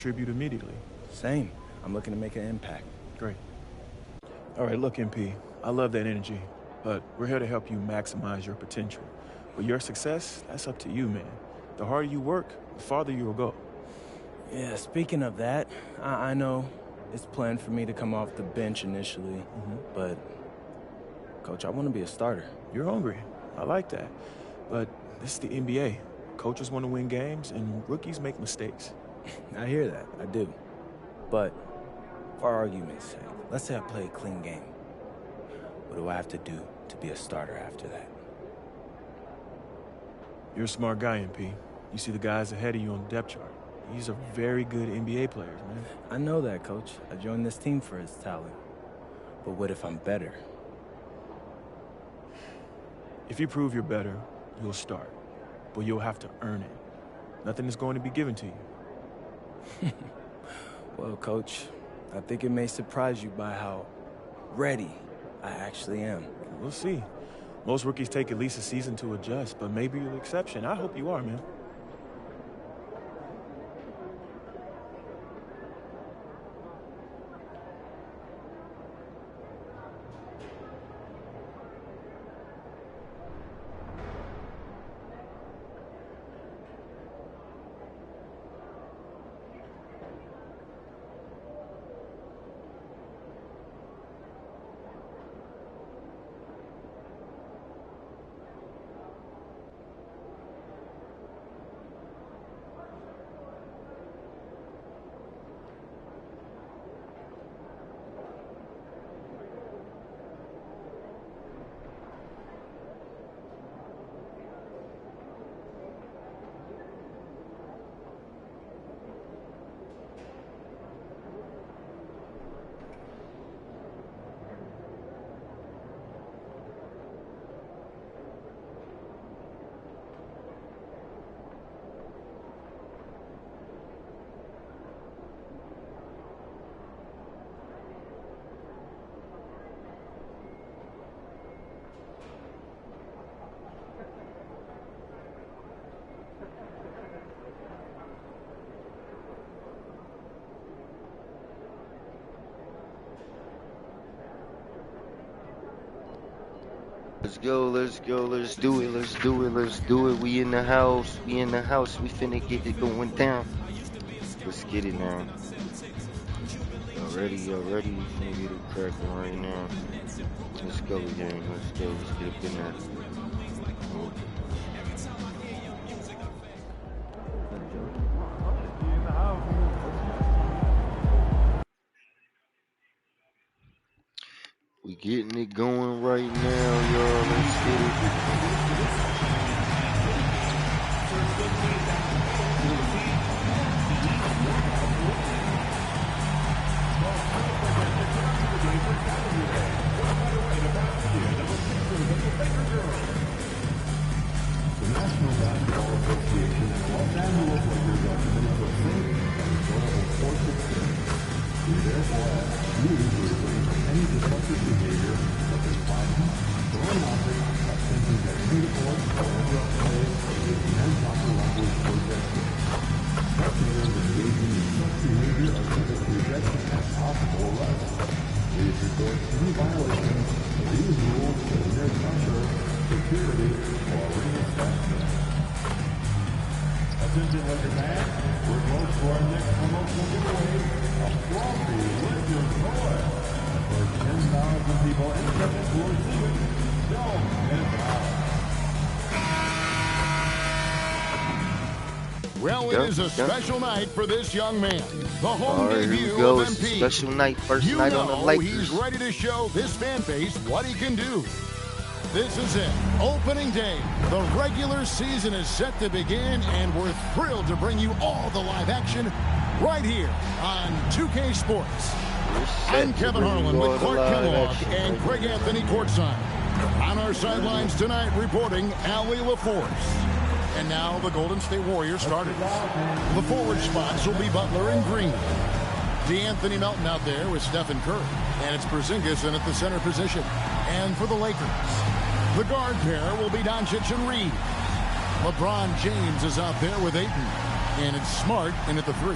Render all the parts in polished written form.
contribute immediately. Same. I'm looking to make an impact. Great. All right, look, MP, I love that energy, but we're here to help you maximize your potential. But your success, that's up to you, man. The harder you work, the farther you will go. Yeah, speaking of that, I know it's planned for me to come off the bench initially, but, Coach, I want to be a starter. You're hungry. I like that. But this is the NBA. Coaches want to win games, and rookies make mistakes. I hear that. I do. But, for argument's sake, let's say I play a clean game. What do I have to do to be a starter after that? You're a smart guy, MP. You see the guys ahead of you on the depth chart. These are very good NBA players, man. I know that, Coach. I joined this team for its talent. But what if I'm better? If you prove you're better, you'll start. But you'll have to earn it. Nothing is going to be given to you. Well, Coach, I think it may surprise you by how ready I actually am. We'll see. Most rookies take at least a season to adjust, but maybe you're the exception. I hope you are, man. Let's go, let's go, let's do it, let's do it, let's do it. We in the house, we finna get it going down. Let's get it now. Y'all ready? We finna get it cracking right now. Let's go, gang, let's go, let's get up in there. We getting it going right now, y'all. Let's get it. The National Basketball Association's Los Angeles Lakers are committed to a safe and enjoyable sports experience. We therefore ask you to refrain from any disruptive behavior such as fighting, throwing objects, attempting to exceed sports, or interrupt play with the improper language or gestures. Spectators engaging in such behavior are subject to ejection and possible arrest. Please report any violations of these rules to the nearest usher, security, or arena staff. Attention, Laker fans. We're close to our next promotional giveaway, a Frosty with your toy. For 10,000 people in the second floor receive it. Don't miss out. Well, it is a special night for this young man. The home Alright, debut here we go. of It's MP. a special night, first You night know on the Lakers. he's ready to show this fan base what he can do. This is it, opening day. The regular season is set to begin, and we're thrilled to bring you all the live action right here on 2K Sports. I'm Kevin Harlan with Clark Kellogg and Greg Anthony courtside. On our sidelines tonight, reporting Allie LaForce. And now the Golden State Warriors starters. The forward spots will be Butler and Green. DeAnthony Melton out there with Stephen Curry. And it's Porzingis in at the center position. And for the Lakers, the guard pair will be Doncic and Reed. LeBron James is out there with Ayton. And it's Smart in at the three.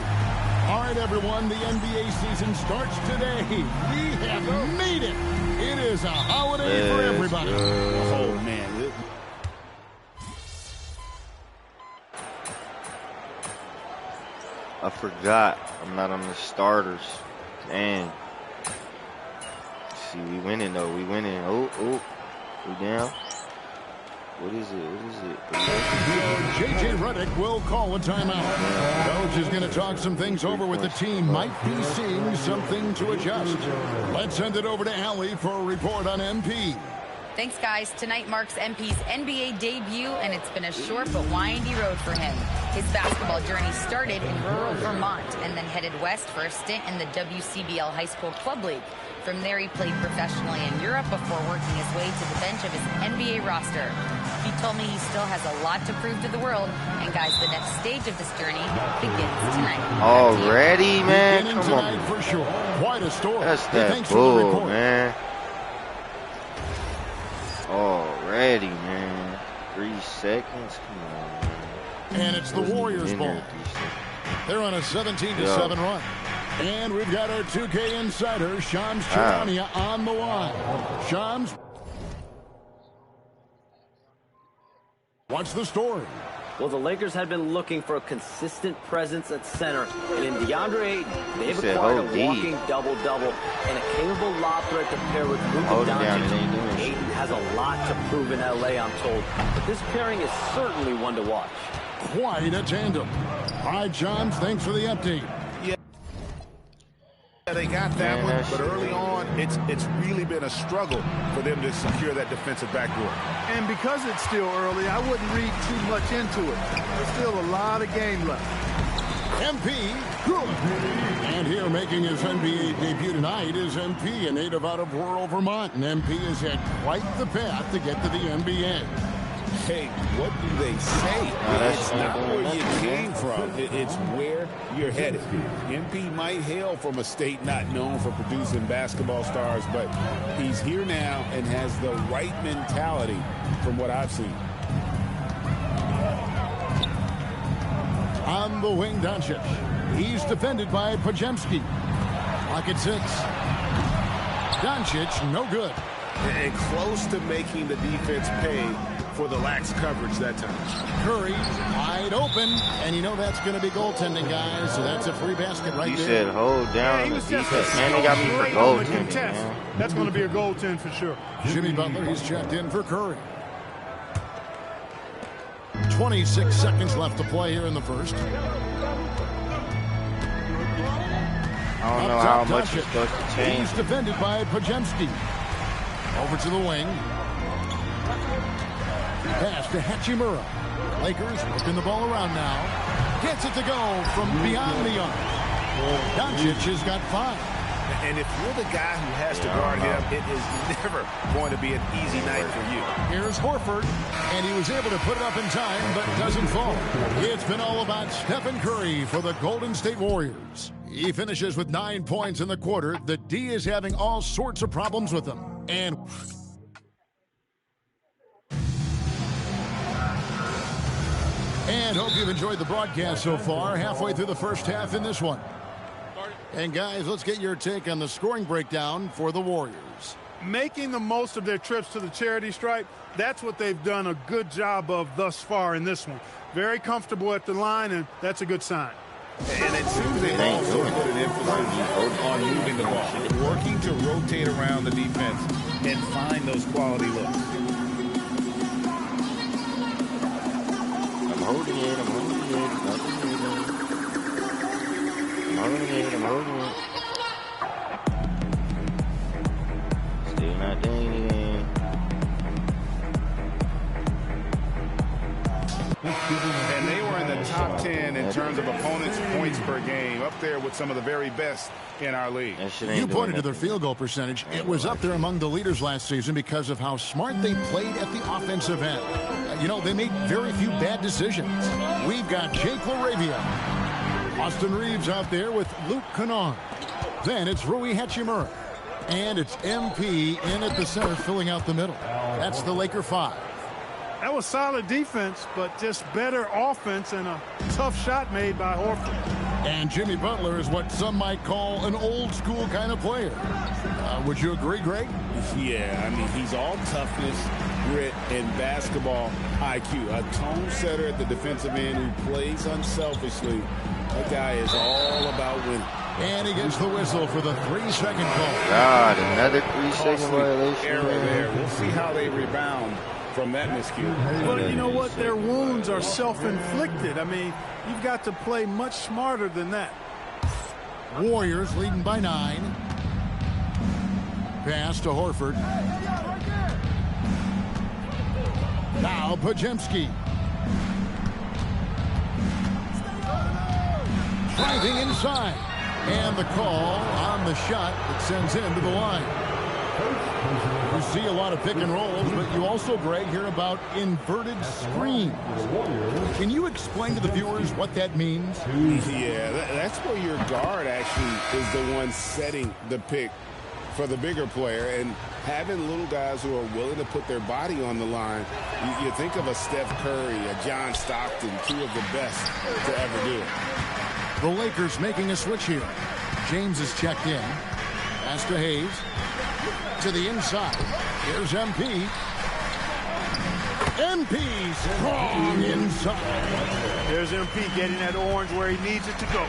All right, everyone, the NBA season starts today. We have made it. It is a holiday for everybody. Oh, man. I forgot I'm not on the starters. Dang. See, we winning though. We winning. Oh, we down. What is it? J.J. Redick will call a timeout. Coach is going to talk some things over with the team. Might be seeing something to adjust. Let's send it over to Allie for a report on MP. Thanks, guys. Tonight marks MP's NBA debut, and it's been a short but windy road for him. His basketball journey started in rural Vermont and then headed west for a stint in the WCBL High School Club League. From there, he played professionally in Europe before working his way to the bench of his NBA roster. He told me he still has a lot to prove to the world, and guys, the next stage of this journey begins tonight. Already, man? Come on. For sure. Quite a story. That's that bull, man. Already, man. 3 seconds? Come on, man. And it's the Warriors' ball. They're on a 17-7 run. And we've got our 2K insider, Shams Charania, on the line. Shams, what's the story? Well, the Lakers had been looking for a consistent presence at center. And in DeAndre Ayton, they've acquired a walking double-double and a capable lob threat to pair with Luka Doncic. Ayton has a lot to prove in L.A., I'm told. But this pairing is certainly one to watch. Quite a tandem. All right, Shams, thanks for the update. Yeah, they got that one, but early on, it's really been a struggle for them to secure that defensive backboard. And because it's still early, I wouldn't read too much into it. There's still a lot of game left. MP, good. And here making his NBA debut tonight is MP, a native out of rural Vermont. And MP has had quite the path to get to the NBA. Hey, what do they say? It's not where you came from. It's where you're headed. MP might hail from a state not known for producing basketball stars, but he's here now and has the right mentality from what I've seen. On the wing, Doncic. He's defended by Podziemski. Clock at 6. Doncic, no good. And close to making the defense pay for the lax coverage that time. Curry wide open, and you know that's going to be goaltending, guys. So that's a free basket right there. He said hold down the defense. And they got me for goaltending, man. That's going to be a goaltend for sure. Jimmy Butler, he's checked in for Curry. 26 seconds left to play here in the first. I don't know how much it's supposed to change. He's defended by Podziemski. Over to the wing. Pass to Hachimura. Lakers working the ball around now. Gets it to go from beyond the arc. Doncic has got 5. And if you're the guy who has to guard him, it is never going to be an easy night for you. Here's Horford, and he was able to put it up in time, but doesn't fall. It's been all about Stephen Curry for the Golden State Warriors. He finishes with 9 points in the quarter. The D is having all sorts of problems with him. And hope you've enjoyed the broadcast so far. Halfway through the first half in this one. And guys, let's get your take on the scoring breakdown for the Warriors. Making the most of their trips to the charity stripe, that's what they've done a good job of thus far in this one. Very comfortable at the line, and that's a good sign. And it seems they've also put an emphasis on moving the ball, working to rotate around the defense and find those quality looks. I'm holding it. I'm holding it. Still not doing it. And they were in the top 10 in terms of opponents' points per game, up there with some of the very best in our league. You pointed to their field goal percentage. It was up there among the leaders last season because of how smart they played at the offensive end. You know, they made very few bad decisions. We've got Jake LaRavia. Austin Reeves out there with Luke Kennard. Then it's Rui Hachimura. And it's MP in at the center, filling out the middle. That's the Laker 5. That was solid defense, but just better offense and a tough shot made by Horford. And Jimmy Butler is what some might call an old-school kind of player. Would you agree, Greg? Yeah, I mean, he's all toughness, grit, and basketball IQ. A tone setter at the defensive end who plays unselfishly. That guy is all about winning. And he gets the whistle for the 3-second call. God, another 3-second violation. Error there. We'll see how they rebound from that miscue. Well, you know what? Their wounds are self-inflicted. I mean, you've got to play much smarter than that. Warriors leading by 9. Pass to Horford. Now Podziemski. Driving inside. And the call on the shot that sends him to the line. You see a lot of pick and rolls, but you also, Greg, hear about inverted screens. Can you explain to the viewers what that means? Yeah, that's where your guard actually is the one setting the pick for the bigger player, and having little guys who are willing to put their body on the line. You think of a Steph Curry, a John Stockton, two of the best to ever do it. The Lakers making a switch here. James is checked in. Pass to Hayes. To the inside. Here's MP. MP strong inside. There's MP getting that orange where he needs it to go.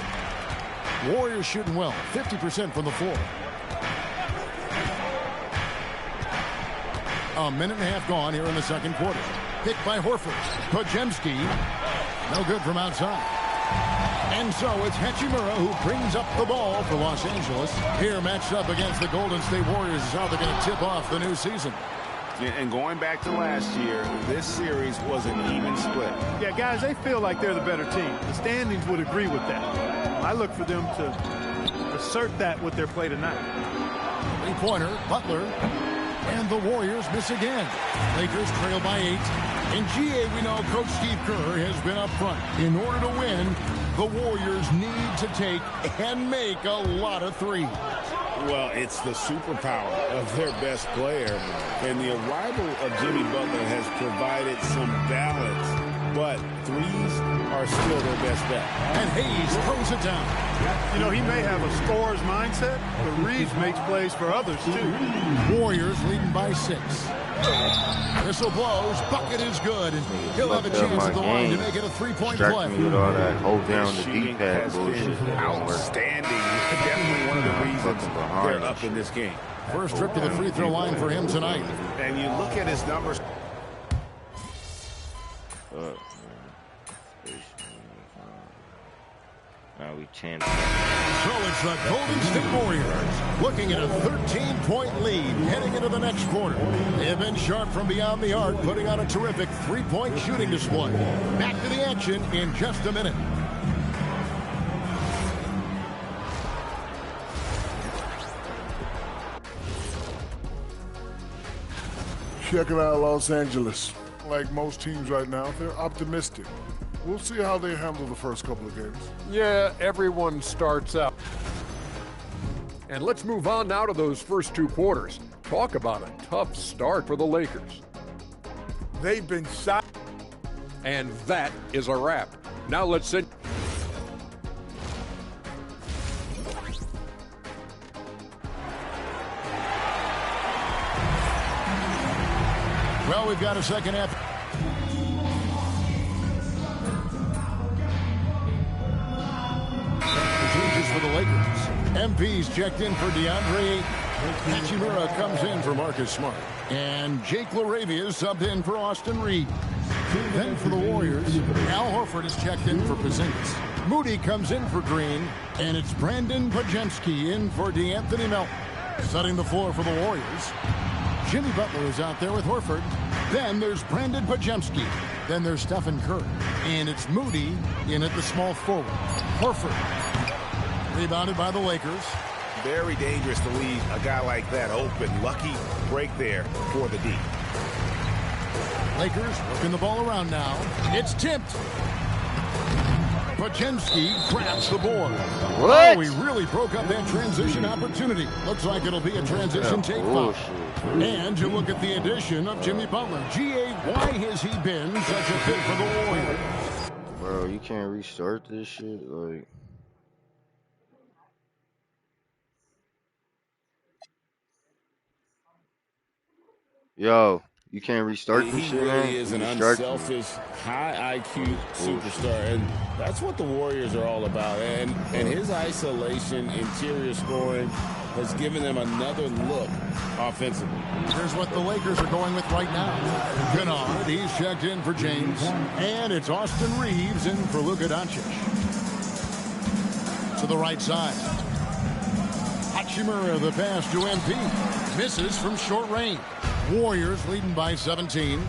Warriors shooting well. 50% from the floor. A minute and a half gone here in the second quarter. Picked by Horford. Podziemski. No good from outside. And so it's Hachimura who brings up the ball for Los Angeles. Here matched up against the Golden State Warriors is how they're going to tip off the new season. And going back to last year, this series was an even split. Yeah, guys, they feel like they're the better team. The standings would agree with that. I look for them to assert that with their play tonight. Three-pointer, Butler. And the Warriors miss again. Lakers trail by 8. In GA, we know Coach Steve Kerr has been up front. In order to win, the Warriors need to take and make a lot of threes. Well, it's the superpower of their best player. And the arrival of Jimmy Butler has provided some balance. But threes are still their best bet. And Hayes throws it down. You know, he may have a scorer's mindset, but Reeves makes plays for others, too. Warriors leading by 6. Whistle blows. Bucket is good. And he'll have a chance at the line to make it a 3-point play. Me with all that hold down the D-pad bullshit. Outstanding. Definitely one of the reasons they're up in this game. First trip to the free throw line for him tonight. And you look at his numbers. Now we chant. So it's the Golden State Warriors looking at a 13-point lead heading into the next quarter. They have been sharp from beyond the arc, putting on a terrific 3-point shooting display. Back to the action in just a minute. Check it out, Los Angeles. Like most teams right now, they're optimistic. We'll see how they handle the first couple of games. Yeah, everyone starts out. And let's move on now to those first 2 quarters. Talk about a tough start for the Lakers. They've been shot. And that is a wrap. Now let's send... Well, we've got a second half. For the Lakers. MP's checked in for DeAndre. Hachimura comes in for Marcus Smart. And Jake LaRavia subbed in for Austin Reeves. Then for the Warriors, Al Horford is checked in for Porzingis. Moody comes in for Green. And it's Brandon Podziemski in for DeAnthony Melton. Setting the floor for the Warriors. Jimmy Butler is out there with Horford. Then there's Brandon Podziemski. Then there's Stephen Curry. And it's Moody in at the small forward. Horford. Rebounded by the Lakers. Very dangerous to leave a guy like that open. Lucky break there for the D. Lakers working the ball around now. It's tipped. Podziemski grabs the board. What? Oh, he really broke up that transition opportunity. Looks like it'll be a transition take foul. And you look at the addition of Jimmy Butler. G.A., why has he been such a fit for the Warriors? Bro, you can't restart this shit. Like, Yo, you can't restart this shit, man. He is an unselfish, high IQ superstar, and that's what the Warriors are all about. And his isolation, interior scoring has given them another look offensively. Here's what the Lakers are going with right now. Kennard, he's checked in for James. And it's Austin Reeves in for Luka Doncic. To the right side. Hachimura, the pass to MP. Misses from short range. Warriors leading by 17.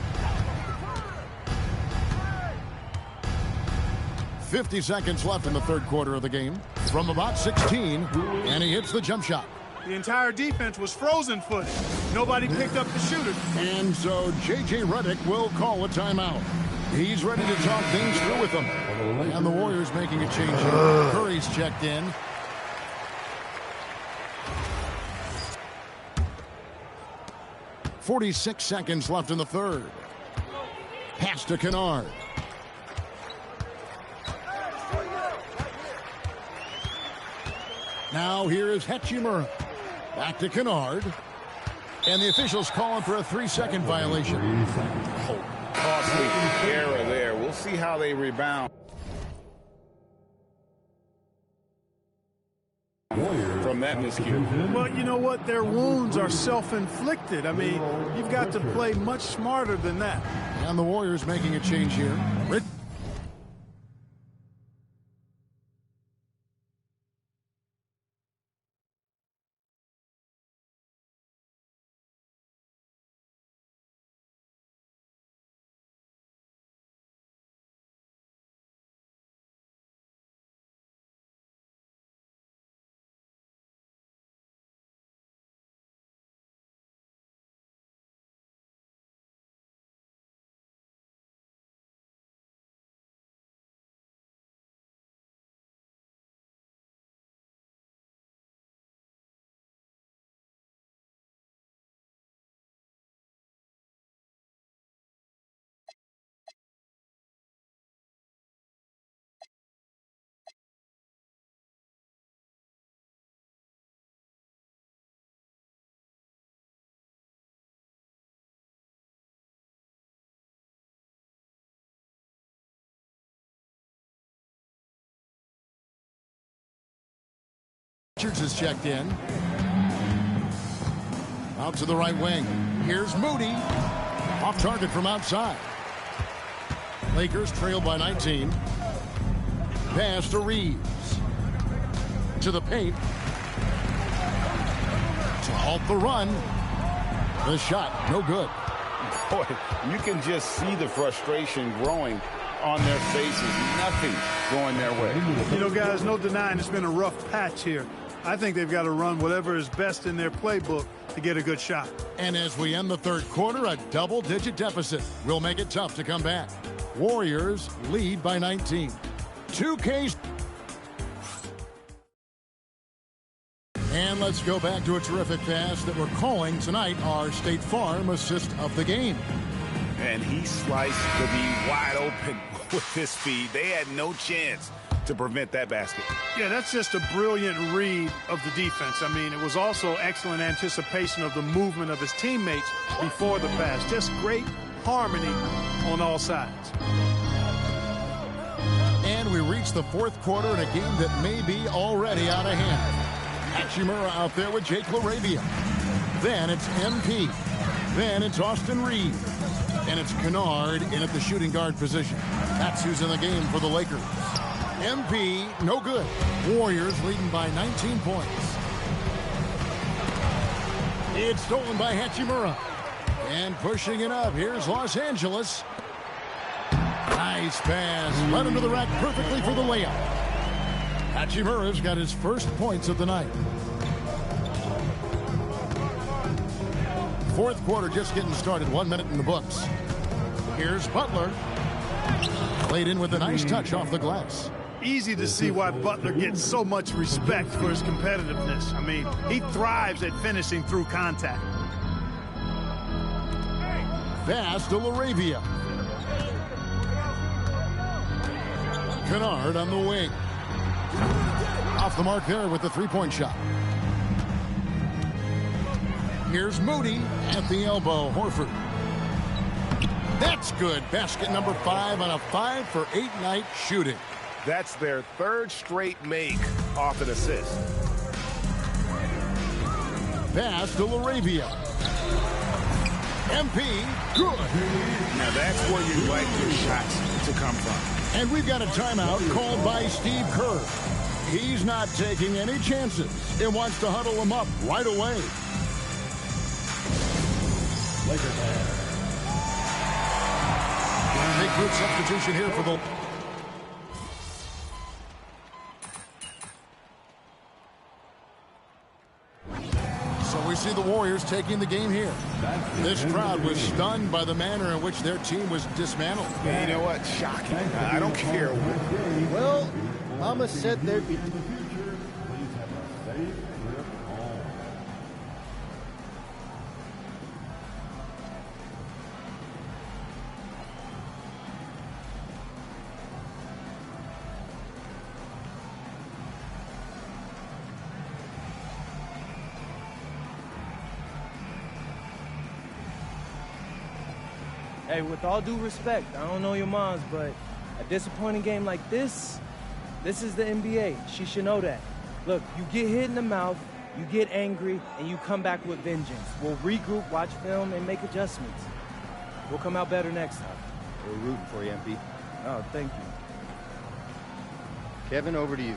50 seconds left in the third quarter of the game. From about 16, and he hits the jump shot. The entire defense was frozen footed. Nobody picked up the shooter. And so J.J. Redick will call a timeout. He's ready to talk things through with them. And the Warriors making a change here. Curry's checked in. .46 seconds left in the third. Pass to Kennard. Now here is Hachimura. Back to Kennard. And the officials calling for a 3-second violation. Oh, costly error there. We'll see how they rebound from that miscue. Well, you know what? Their wounds are self-inflicted. I mean, you've got to play much smarter than that. And the Warriors making a change here. Richards is checked in. Out to the right wing. Here's Moody. Off target from outside. Lakers trail by 19. Pass to Reeves. To the paint. To halt the run. The shot, no good. Boy, you can just see the frustration growing on their faces. Nothing going their way. You know, guys, no denying it's been a rough patch here. I think they've got to run whatever is best in their playbook to get a good shot. And as we end the third quarter, a double-digit deficit will make it tough to come back. Warriors lead by 19. 2K. And let's go back to a terrific pass that we're calling tonight our State Farm assist of the game. And he sliced to be wide open with his speed. They had no chance to prevent that basket. Yeah, that's just a brilliant read of the defense. I mean, it was also excellent anticipation of the movement of his teammates before the pass. Just great harmony on all sides. And we reach the fourth quarter in a game that may be already out of hand. Hachimura out there with Jake LaRavia. Then it's MP. Then it's Austin Reeves. And it's Kennard in at the shooting guard position. That's who's in the game for the Lakers. MP, no good. Warriors leading by 19 points. It's stolen by Hachimura. And pushing it up, here's Los Angeles. Nice pass. Led into the rack perfectly for the layup. Hachimura's got his first points of the night. Fourth quarter just getting started. 1 minute in the books. Here's Butler. Played in with a nice touch off the glass. Easy to see why Butler gets so much respect for his competitiveness. I mean, he thrives at finishing through contact. Pass to LaRavia. Kennard on the wing. Off the mark there with the three-point shot. Here's Moody at the elbow. Horford. That's good. Basket number 5 on a 5-for-8 night shooting. That's their third straight make off an assist. Pass to LaRavia. MP, good. Now that's where you'd like your shots to come from. And we've got a timeout called by Steve Kerr. He's not taking any chances and wants to huddle him up right away. Big group substitution here for the... So we see the Warriors taking the game here. This crowd was stunned by the manner in which their team was dismantled. Yeah, you know what? Shocking. I don't care. Well, Mama said there'd be... Hey, with all due respect, I don't know your moms, but a disappointing game like this is the NBA. She should know that. Look, you get hit in the mouth, you get angry, and you come back with vengeance. We'll regroup, watch film, and make adjustments. We'll come out better next time. We're rooting for you, MP. Oh, thank you. Kevin, over to you.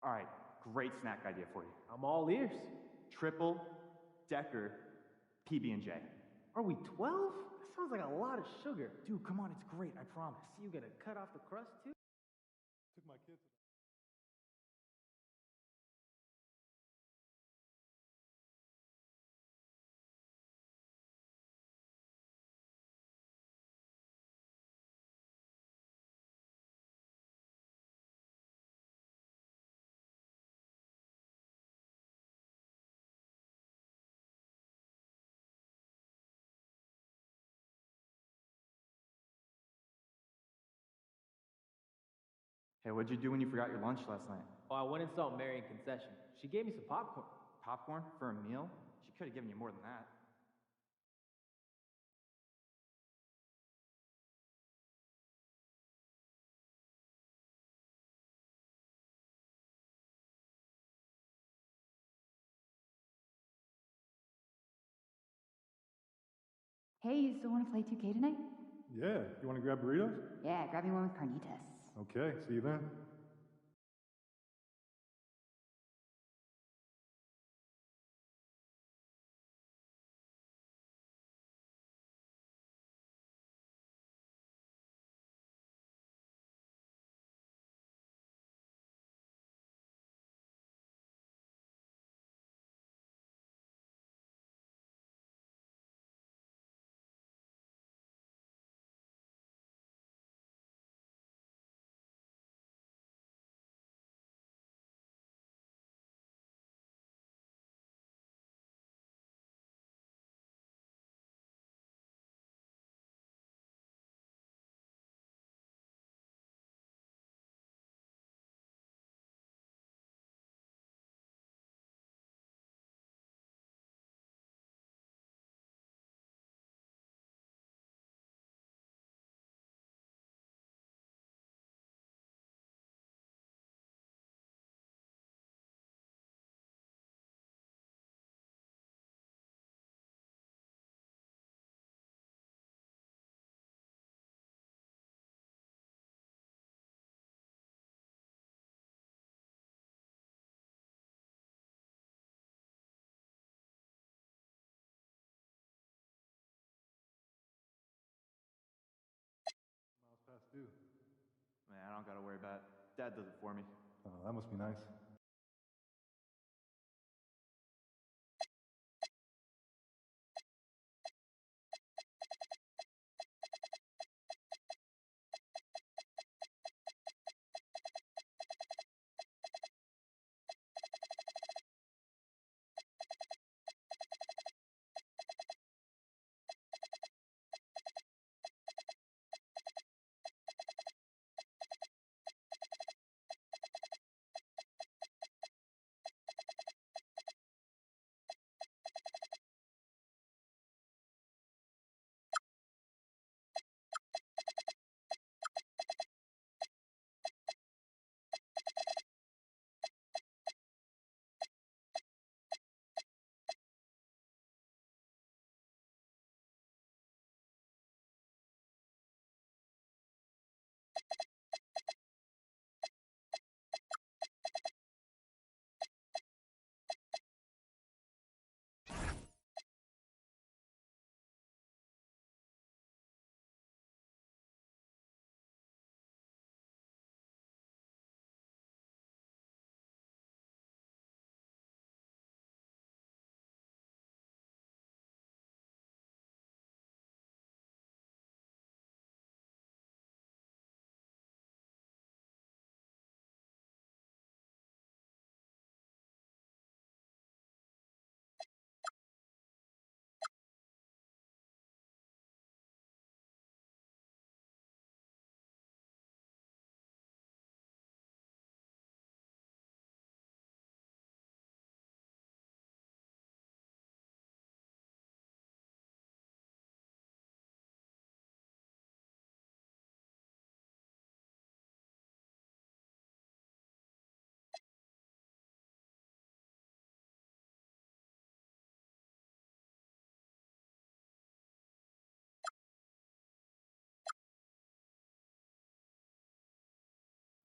All right, great snack idea for you. I'm all ears. Triple Decker PB&J. Are we 12? That sounds like a lot of sugar. Dude, come on, it's great, I promise. You gonna cut off the crust too? Took my kids. Hey, what'd you do when you forgot your lunch last night? Oh, I went and saw Mary in concession. She gave me some popcorn. Popcorn for a meal? She could have given you more than that. Hey, you still want to play 2K tonight? Yeah, you want to grab burritos? Yeah, grab me one with carnitas. Okay, see you then. Miles past due. Man, I don't gotta worry about it. Dad does it for me. Oh, that must be nice.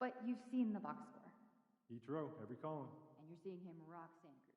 But you've seen the box score. Heathrow, every calling. And you're seeing him rock Santa Cruz.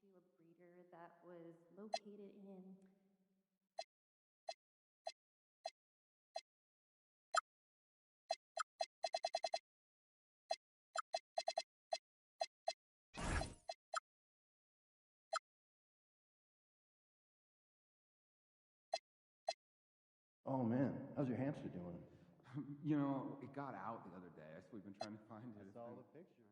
To a breeder that was located in Oh man, how's your hamster doing? You know, it got out the other day. We've been trying to find it. I saw the picture.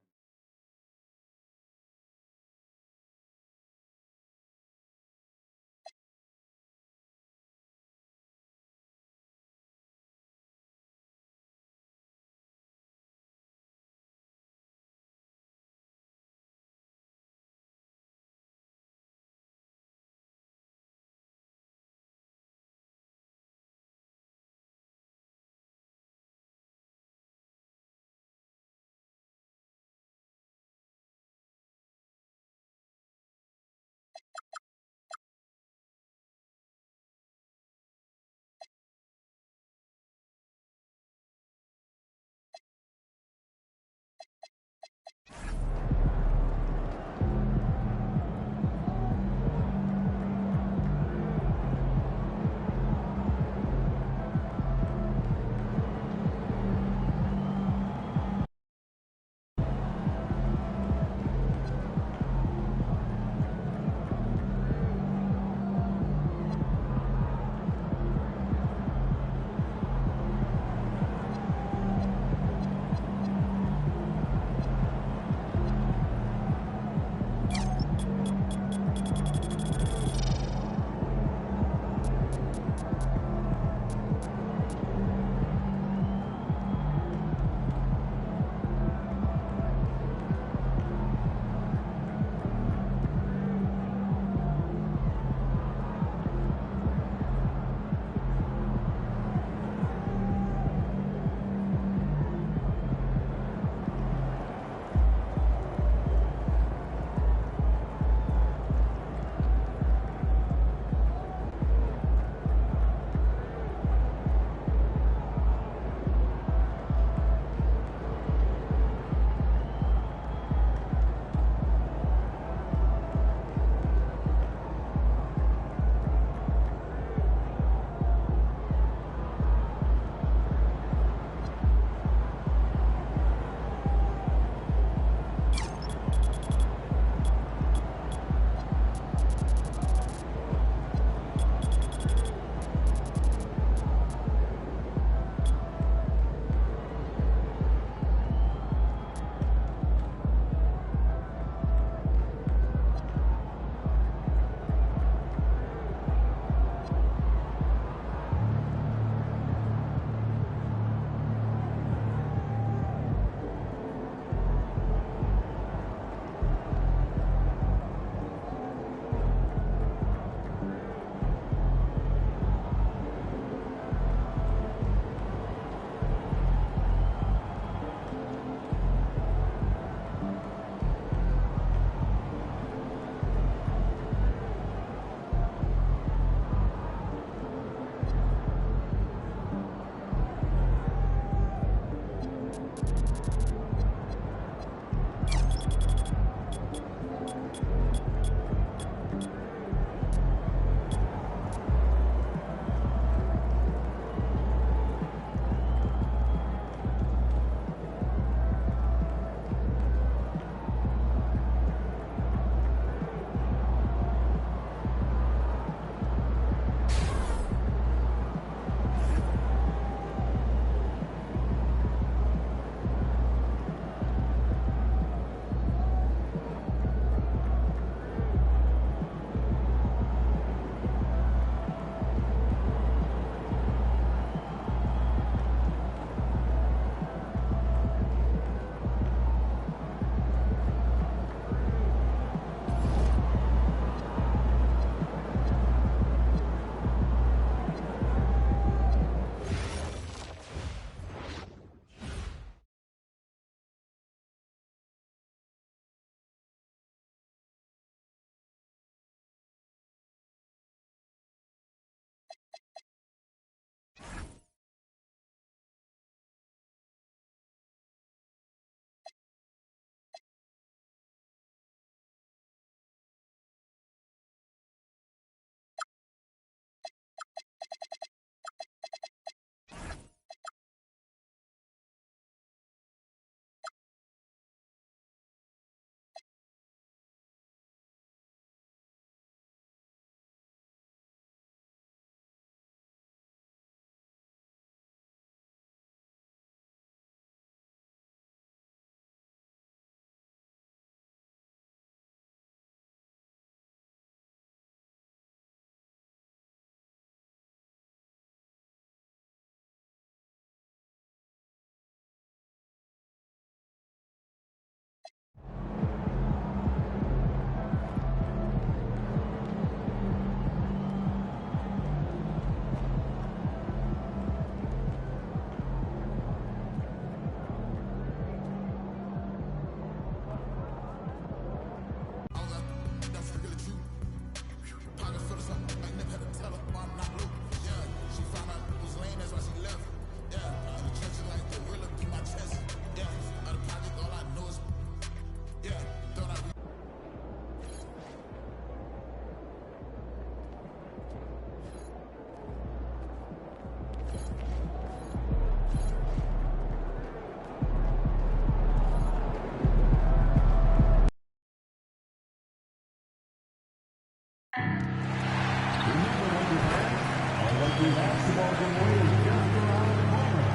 basketball game is just around the corner.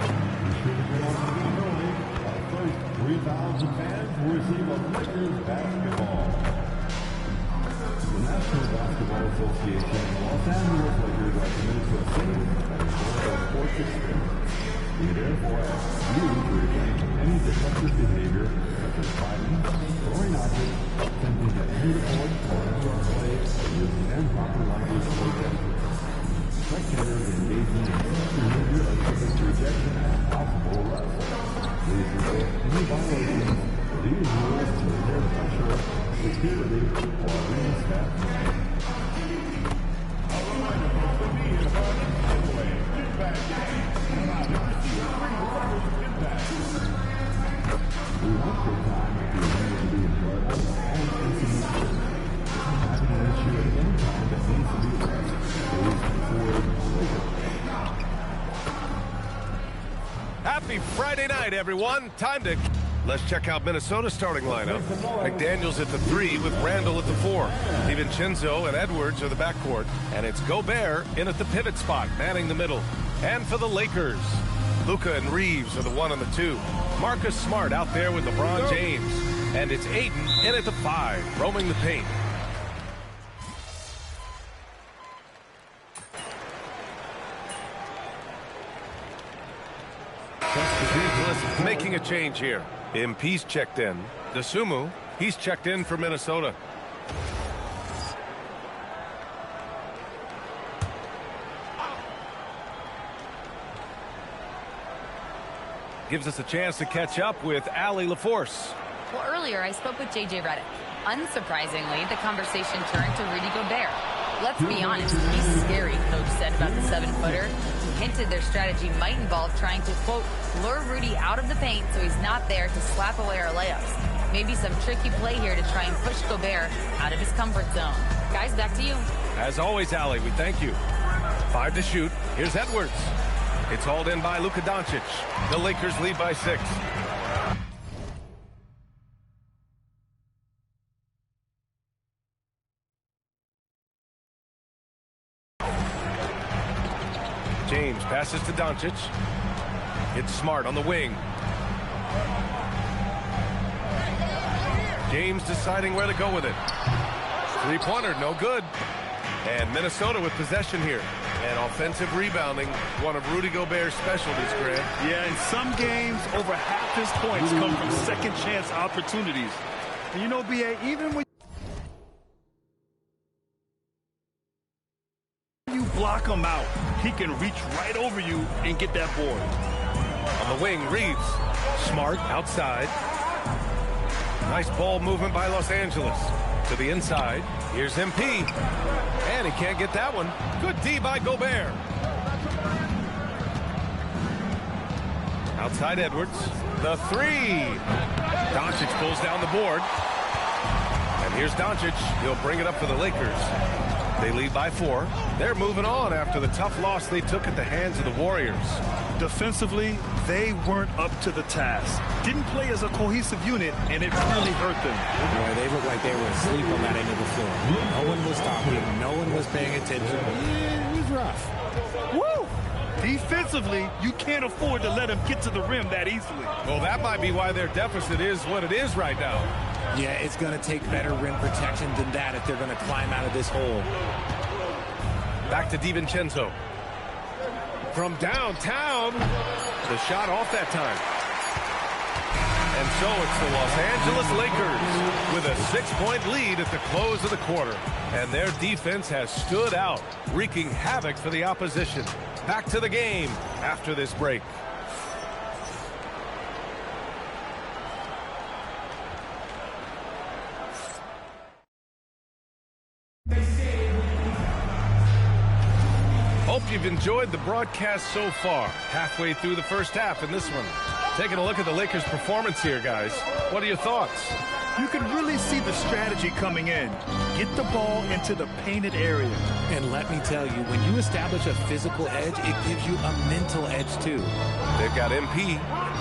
Be sure to get on the game early. Our first 3,000 fans will receive a Lakers basketball. The National Basketball Association and Los Angeles Lakers are committed to a safe and enjoyable sports experience. We therefore ask you to refrain from any disruptive behavior, such as fighting, throwing objects, attempting to enter the court, or interrupt play, or using improper language or gestures. Spectators engaging in such behavior are subject to rejection and possible arrest. Please report any violations of these rules to the peer pressure, security, or arena staff. We want your time at the event to be enjoyable and insignificant. Having an issue at any time that needs to be addressed, please consider Happy Friday night, everyone. Time to... Let's check out Minnesota's starting lineup. McDaniels at the 3 with Randall at the 4. DiVincenzo and Edwards are the backcourt. And it's Gobert in at the pivot spot, manning the middle. And for the Lakers, Luka and Reeves are the 1 and the 2. Marcus Smart out there with LeBron James. And it's Ayton in at the 5, roaming the paint. Making a change here. MP's checked in. Dosunmu, he's checked in for Minnesota. Gives us a chance to catch up with Allie LaForce. Well, earlier I spoke with J.J. Redick. Unsurprisingly, the conversation turned to Rudy Gobert. Let's be honest, he's scary, Coach said about the 7-footer. He hinted their strategy might involve trying to, quote, lure Rudy out of the paint so he's not there to slap away our layups. Maybe some tricky play here to try and push Gobert out of his comfort zone. Guys, back to you. As always, Allie, we thank you. 5 to shoot. Here's Edwards. It's hauled in by Luka Doncic. The Lakers lead by 6. James passes to Doncic. It's Smart on the wing. James deciding where to go with it. Three-pointer, no good. And Minnesota with possession here. And offensive rebounding, one of Rudy Gobert's specialties, Grant. Yeah, in some games, over half his points come from second-chance opportunities. And you know, B.A., even when you block him out, he can reach right over you and get that board. On the wing, Reeves. Smart outside. Nice ball movement by Los Angeles. To the inside. Here's MP. And he can't get that one. Good D by Gobert. Outside Edwards. The 3. Doncic pulls down the board. And here's Doncic. He'll bring it up for the Lakers. They lead by 4. They're moving on after the tough loss they took at the hands of the Warriors. Defensively, they weren't up to the task. Didn't play as a cohesive unit, and it really hurt them. Boy, they looked like they were asleep on that end of the floor. No one was stopping. No one was paying attention. Yeah, it was rough. Woo! Defensively, you can't afford to let them get to the rim that easily. Well, that might be why their deficit is what it is right now. Yeah, it's going to take better rim protection than that if they're going to climb out of this hole. Back to DiVincenzo. From downtown, the shot off that time. And so it's the Los Angeles Lakers with a 6-point lead at the close of the quarter. And their defense has stood out, wreaking havoc for the opposition. Back to the game after this break. Hope you've enjoyed the broadcast so far. Halfway through the first half in this one. Taking a look at the Lakers' performance here, guys. What are your thoughts? You can really see the strategy coming in. Get the ball into the painted area. And let me tell you, when you establish a physical edge, it gives you a mental edge, too. They've got MP,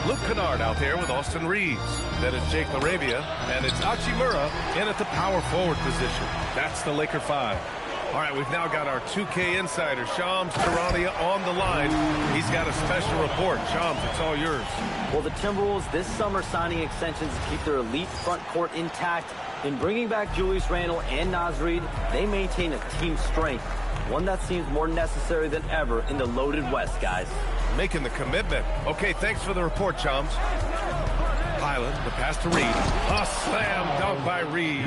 Luke Kennard out there with Austin Reeves. Then it's Jake LaRavia, and it's Hachimura in at the power forward position. That's the Laker 5. All right, we've now got our 2K insider, Shams Charania, on the line. He's got a special report. Shams, it's all yours. Well, the Timberwolves this summer signing extensions to keep their elite front court intact. In bringing back Julius Randle and Naz Reid, they maintain a team strength, one that seems more necessary than ever in the loaded West, guys. Making the commitment. Okay, thanks for the report, Shams. Highland, the pass to Reid. A slam dunk by Reid.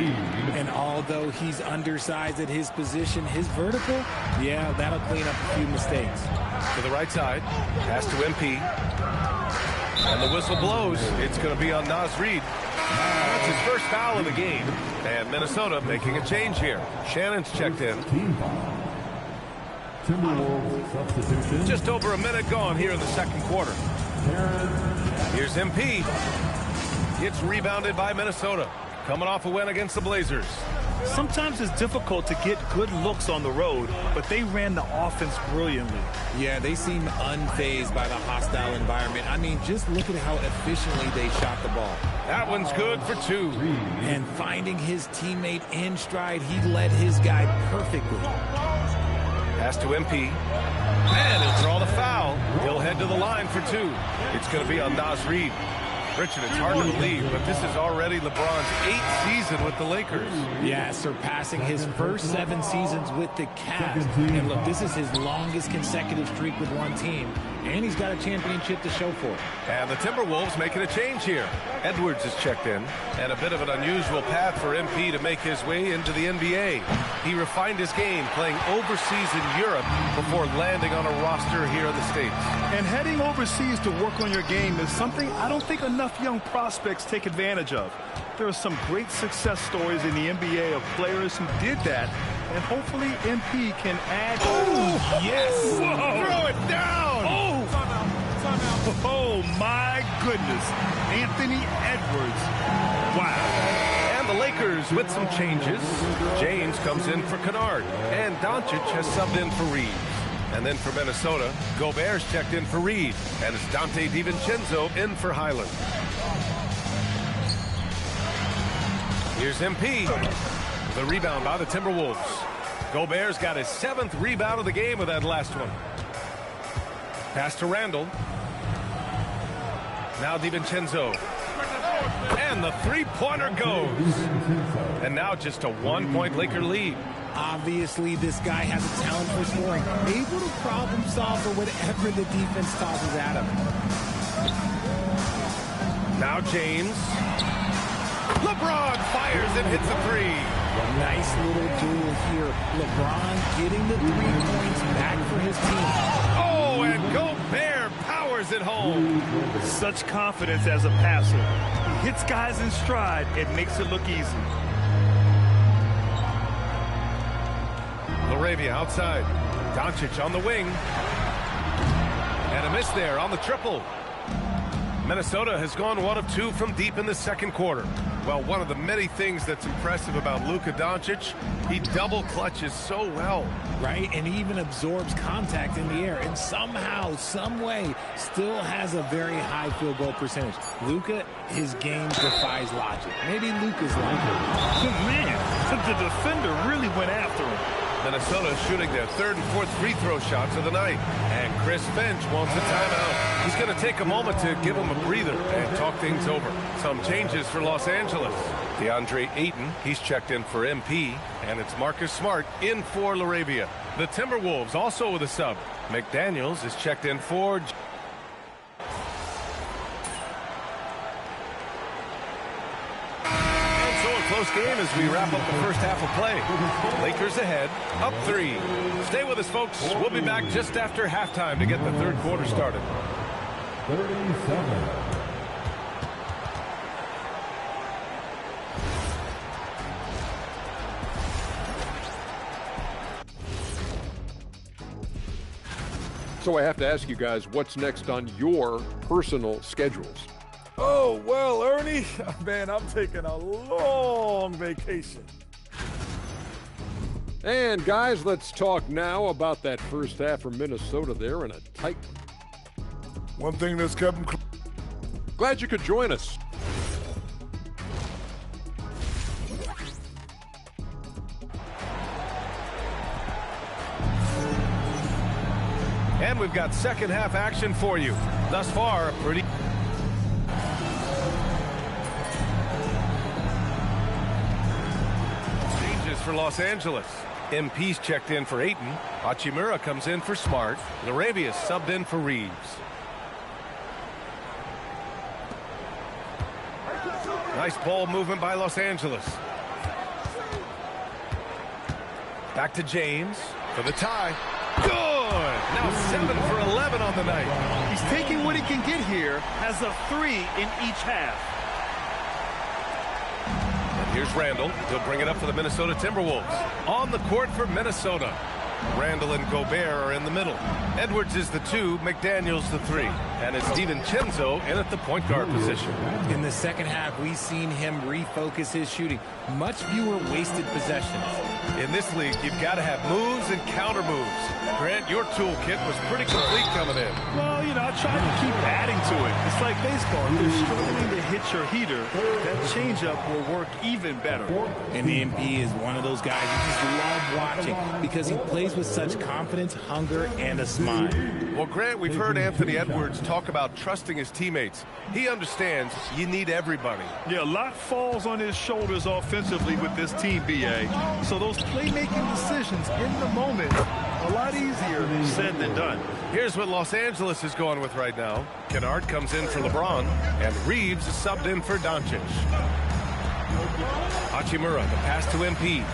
And although he's undersized at his position, his vertical, yeah, that'll clean up a few mistakes. To the right side, pass to MP. And the whistle blows. It's going to be on Naz Reid. That's his first foul of the game. And Minnesota making a change here. Shannon's checked in. Just over a minute gone here in the second quarter. Here's MP. It's rebounded by Minnesota. Coming off a win against the Blazers. Sometimes it's difficult to get good looks on the road, but they ran the offense brilliantly. Yeah, they seem unfazed by the hostile environment. I mean, just look at how efficiently they shot the ball. That one's good for two. And finding his teammate in stride, he led his guy perfectly. Pass to MP. And he'll draw the foul. He'll head to the line for two. It's going to be on Naz Reid. Richard, it's hard to believe, but this is already LeBron's 8th season with the Lakers. Yeah, surpassing his first 7 seasons with the Cavs. And look, this is his longest consecutive streak with one team, and he's got a championship to show for it. And the Timberwolves making a change here. Edwards is checked in, and a bit of an unusual path for MP to make his way into the NBA. He refined his game playing overseas in Europe before landing on a roster here in the States. And heading overseas to work on your game is something I don't think enough young prospects take advantage of. There are some great success stories in the NBA of players who did that, and hopefully MP can add. Oh, yes! Whoa. Throw it down! Oh! Timeout. Oh, my goodness. Anthony Edwards. Wow. And the Lakers with some changes. James comes in for Kennard, and Doncic has subbed in for Reeves. And then for Minnesota, Gobert's checked in for Reid, and it's Dante DiVincenzo in for Highland. Here's MP. The rebound by the Timberwolves. Gobert's got his 7th rebound of the game with that last one. Pass to Randle. Now DiVincenzo. And the three-pointer goes. And now just a 1-point Laker lead. Obviously, this guy has a talent for scoring, able to problem solve for whatever the defense tosses at him. Now James. LeBron fires and hits a three. Nice little duel here. LeBron getting the 3 points back for his team. Oh, and Gobert powers it home. Such confidence as a passer. He hits guys in stride. It makes it look easy. LaRavia outside. Doncic on the wing. And a miss there on the triple. Minnesota has gone 1 of 2 from deep in the second quarter. Well, one of the many things that's impressive about Luka Doncic, he double clutches so well. Right, and he even absorbs contact in the air, and somehow, some way, still has a very high field goal percentage. Luka, his game defies logic. Maybe Luka's like it. Man, the defender really went after him. Minnesota shooting their 3rd and 4th free throw shots of the night. And Chris Finch wants a timeout. He's going to take a moment to give him a breather and talk things over. Some changes for Los Angeles. DeAndre Ayton, he's checked in for MP. And it's Marcus Smart in for LaRavia. The Timberwolves also with a sub. McDaniels is checked in for... Close game as we wrap up the first half of play. Lakers ahead, up 3. Stay with us, folks. We'll be back just after halftime to get the third quarter started. 37. So I have to ask you guys, what's next on your personal schedules? Oh, well, Ernie, man, I'm taking a long vacation. And, guys, let's talk now about that first half for Minnesota there in a tight one. One thing that's kept them... Glad you could join us. And we've got second half action for you. Thus far, pretty... Changes for Los Angeles. MP's checked in for Ayton. Hachimura comes in for Smart. LaRavia subbed in for Reeves. Nice ball movement by Los Angeles. Back to James for the tie. Good! Now 7 for 11 on the night. He's taking what he can get here, has a 3 in each half. And here's Randall. He'll bring it up for the Minnesota Timberwolves. On the court for Minnesota. Randall and Gobert are in the middle. Edwards is the 2, McDaniels the 3. And it's DiVincenzo in at the point guard position. In the second half, we've seen him refocus his shooting. Much fewer wasted possessions. In this league, you've got to have moves and counter moves. Grant, your toolkit was pretty complete coming in. Well, you know, I tried to keep adding to it. It's like baseball. If you're struggling to hit your heater, that changeup will work even better. And the MP is one of those guys you just love watching because he plays with such confidence, hunger, and a smile. Well, Grant, we've heard Anthony Edwards talk about trusting his teammates. He understands you need everybody. Yeah, a lot falls on his shoulders offensively with this team, BA. So those playmaking decisions in the moment, a lot easier said than done. Here's what Los Angeles is going with right now. Kennard comes in for LeBron, and Reeves is subbed in for Doncic. Hachimura, the pass to MP.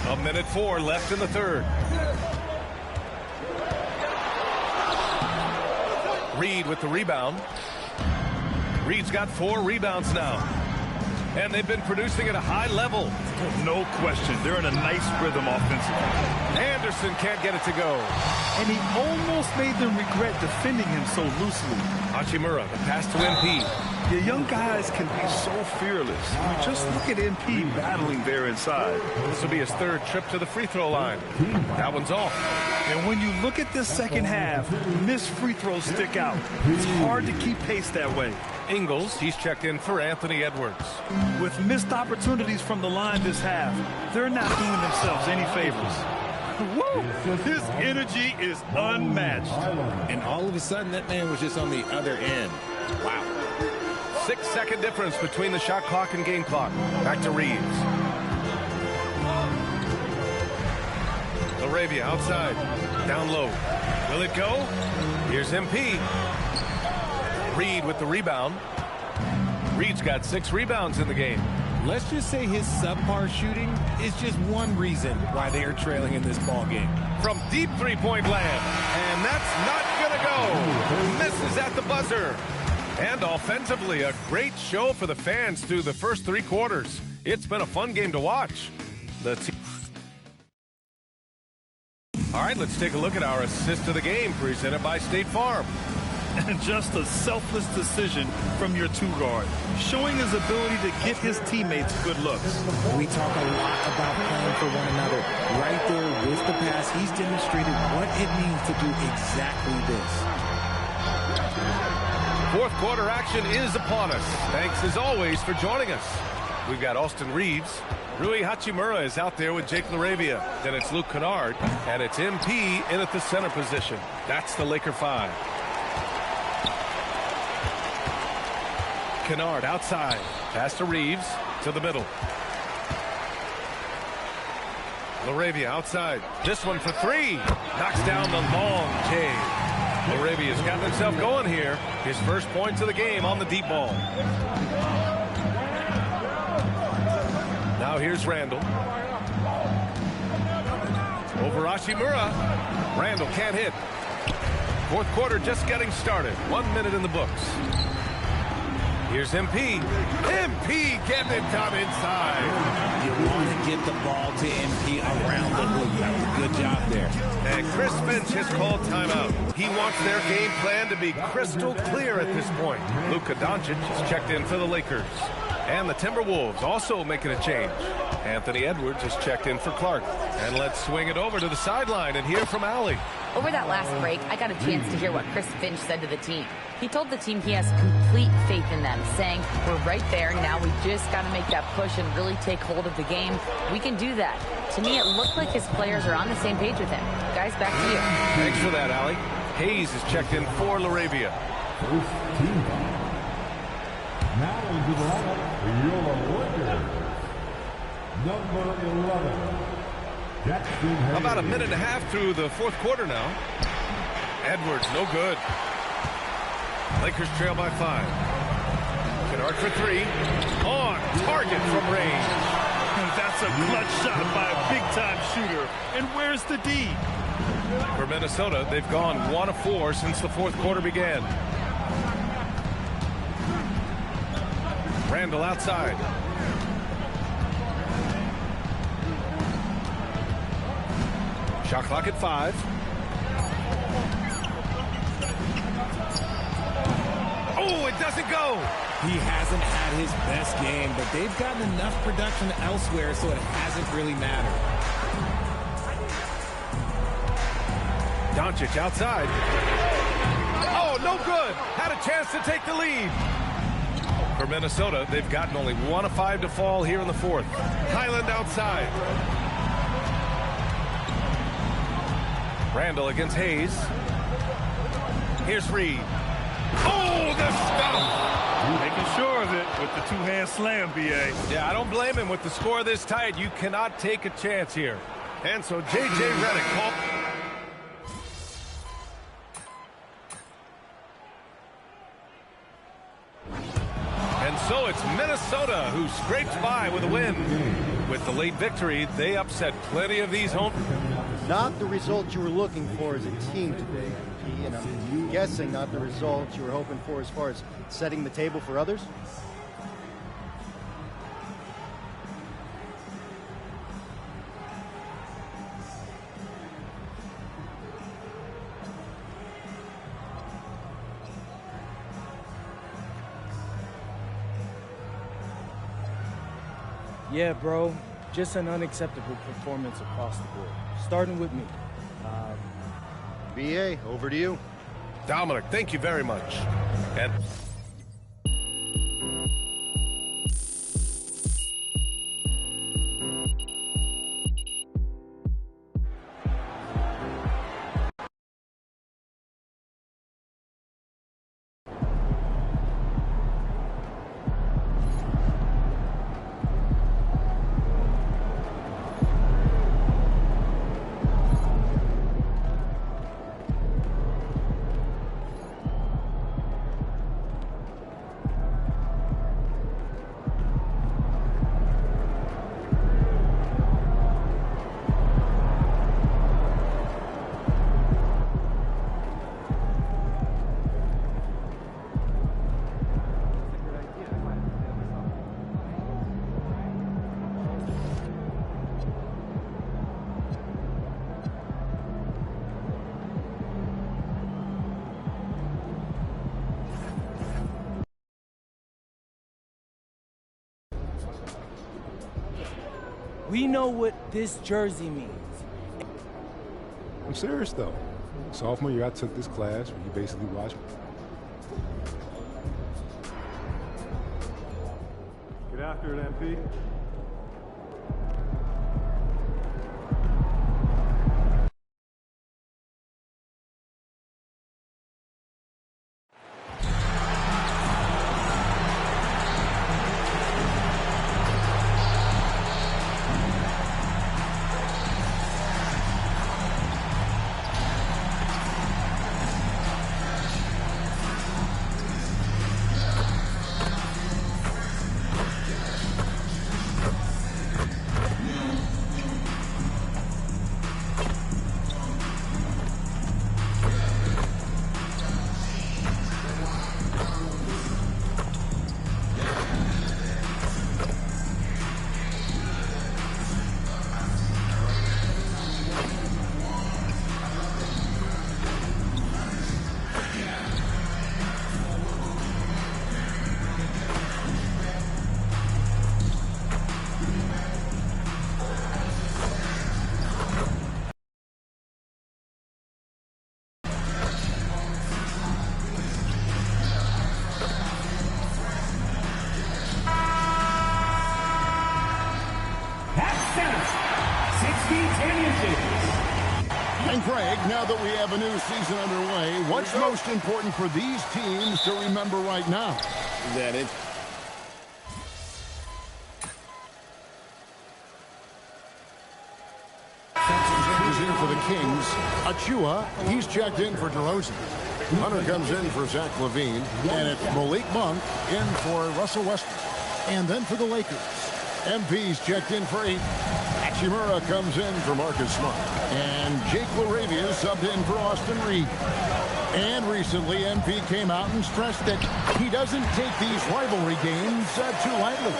A minute 4 left in the third. Reed with the rebound. Reed's got 4 rebounds now. And they've been producing at a high level. No question. They're in a nice rhythm offensively. Anderson can't get it to go. And he almost made them regret defending him so loosely. Hachimura, the pass to MP. The young guys can be so fearless. I mean, just look at MP battling there inside. This will be his 3rd trip to the free throw line. That one's off. And when you look at this second half, missed free throws stick out. It's hard to keep pace that way. Ingles, he's checked in for Anthony Edwards. With missed opportunities from the line this half, they're not doing themselves any favors. Woo! His energy is unmatched. And all of a sudden, that man was just on the other end. Wow. 6-second difference between the shot clock and game clock. Back to Reeves. LaRavia outside. Down low. Will it go? Here's MP. Reed with the rebound. Reed's got 6 rebounds in the game. Let's just say his subpar shooting is just one reason why they are trailing in this ball game. From deep three-point land. And that's not going to go. Misses at the buzzer. And offensively, a great show for the fans through the first 3 quarters. It's been a fun game to watch. All right, let's take a look at our assist of the game presented by State Farm. And just a selfless decision from your 2-guard, showing his ability to get his teammates good looks. We talk a lot about playing for one another. Right there with the pass, he's demonstrated what it means to do exactly this. 4th quarter action is upon us. Thanks as always for joining us. We've got Austin Reeves. Rui Hachimura is out there with Jake LaRavia. Then it's Luke Kennard. And it's MP in at the center position. That's the Laker 5. Kennard outside. Pass to Reeves. To the middle. LaRavia outside. This one for 3. Knocks down the long J. LaRavia's gotten himself going here. His first points of the game on the deep ball. Now here's Randall. Over Hachimura. Randall can't hit. 4th quarter just getting started. 1 minute in the books. Here's MP. MP getting it done inside. You want to get the ball to MP around the hoop. That was a good job there. And Chris Finch has called timeout. He wants their game plan to be crystal clear at this point. Luka Doncic has checked in for the Lakers. And the Timberwolves also making a change. Anthony Edwards has checked in for Clark. And let's swing it over to the sideline and hear from Allie. Over that last break, I got a chance to hear what Chris Finch said to the team. He told the team he has complete faith in them, saying, we're right there. Now we just got to make that push and really take hold of the game. We can do that. To me, it looked like his players are on the same page with him. Guys, back to you. Thanks for that, Allie. Hayes is checked in for LaRavia. First team foul. Now into the lineup, your Lakers. Number 11, Jackson Hayes. About a minute and a half through the fourth quarter now. Edwards, no good. Lakers trail by 5. Kennard for 3. On target from range. That's a clutch shot by a big-time shooter. And where's the D? For Minnesota, they've gone 1 of 4 since the fourth quarter began. Randall outside. Shot clock at 5. Oh, it doesn't go. He hasn't had his best game, but they've gotten enough production elsewhere, so it hasn't really mattered. Doncic outside. Oh, no good. Had a chance to take the lead. For Minnesota, they've gotten only 1 of 5 to fall here in the fourth. Highland outside. Randall against Hayes. Here's Reed. Oh, the stop! Making sure of it with the two-hand slam, B.A. Yeah, I don't blame him. With the score this tight, you cannot take a chance here. And so J.J. Redick called. And so it's Minnesota who scrapes by with a win. With the late victory, they upset plenty of these home. Not the result you were looking for as a team today, MP, and I'm guessing not the result you were hoping for as far as setting the table for others? Yeah, bro. Just an unacceptable performance across the board. Starting with me. B.A., over to you. Dominic, thank you very much. And We know what this jersey means. I'm serious, though. Sophomore year, I took this class where you basically watch me. Get after it, MP. And Craig, now that we have a new season underway, what's most important for these teams to remember right now? That it. He's in for the Kings. Achua, he's checked in for DeRozan. Hunter comes in for Zach LaVine. And it's Malik Monk in for Russell Westbrook. And then for the Lakers, MP's checked in for 8. Hachimura comes in for Marcus Smart. And Jake LaRavia subbed in for Austin Reed. And recently, MP came out and stressed that he doesn't take these rivalry games too lightly.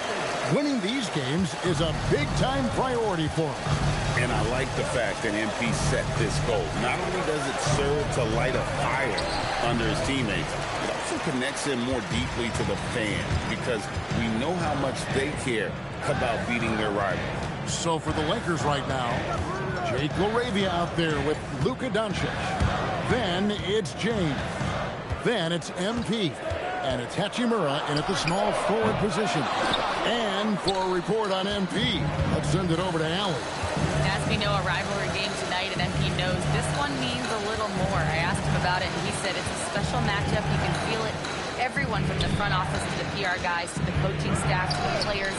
Winning these games is a big-time priority for him. And I like the fact that MP set this goal. Not only does it serve to light a fire under his teammates, it also connects him more deeply to the fans because we know how much they care about beating their rival. So for the Lakers right now, Jake LaRavia out there with Luka Doncic. Then it's James. Then it's MP. And it's Hachimura in at the small forward position. And for a report on MP, let's send it over to Allie. As we know, a rivalry game tonight, and MP knows this one means a little more. I asked him about it, and he said it's a special matchup. You can feel it. Everyone from the front office to the PR guys to the coaching staff to the players,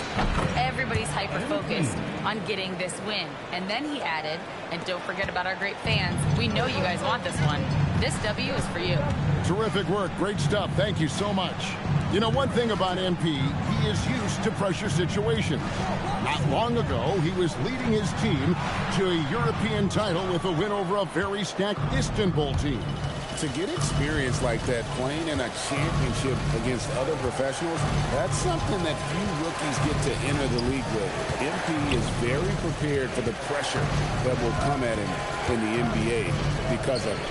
everybody's hyper-focused on getting this win. And then he added, and don't forget about our great fans, we know you guys want this one. This W is for you. Terrific work. Great stuff. Thank you so much. You know, one thing about MP, he is used to pressure situations. Not long ago, he was leading his team to a European title with a win over a very stacked Istanbul team. To get experience like that playing in a championship against other professionals, that's something that few rookies get to enter the league with. MP is very prepared for the pressure that will come at him in the NBA because of it.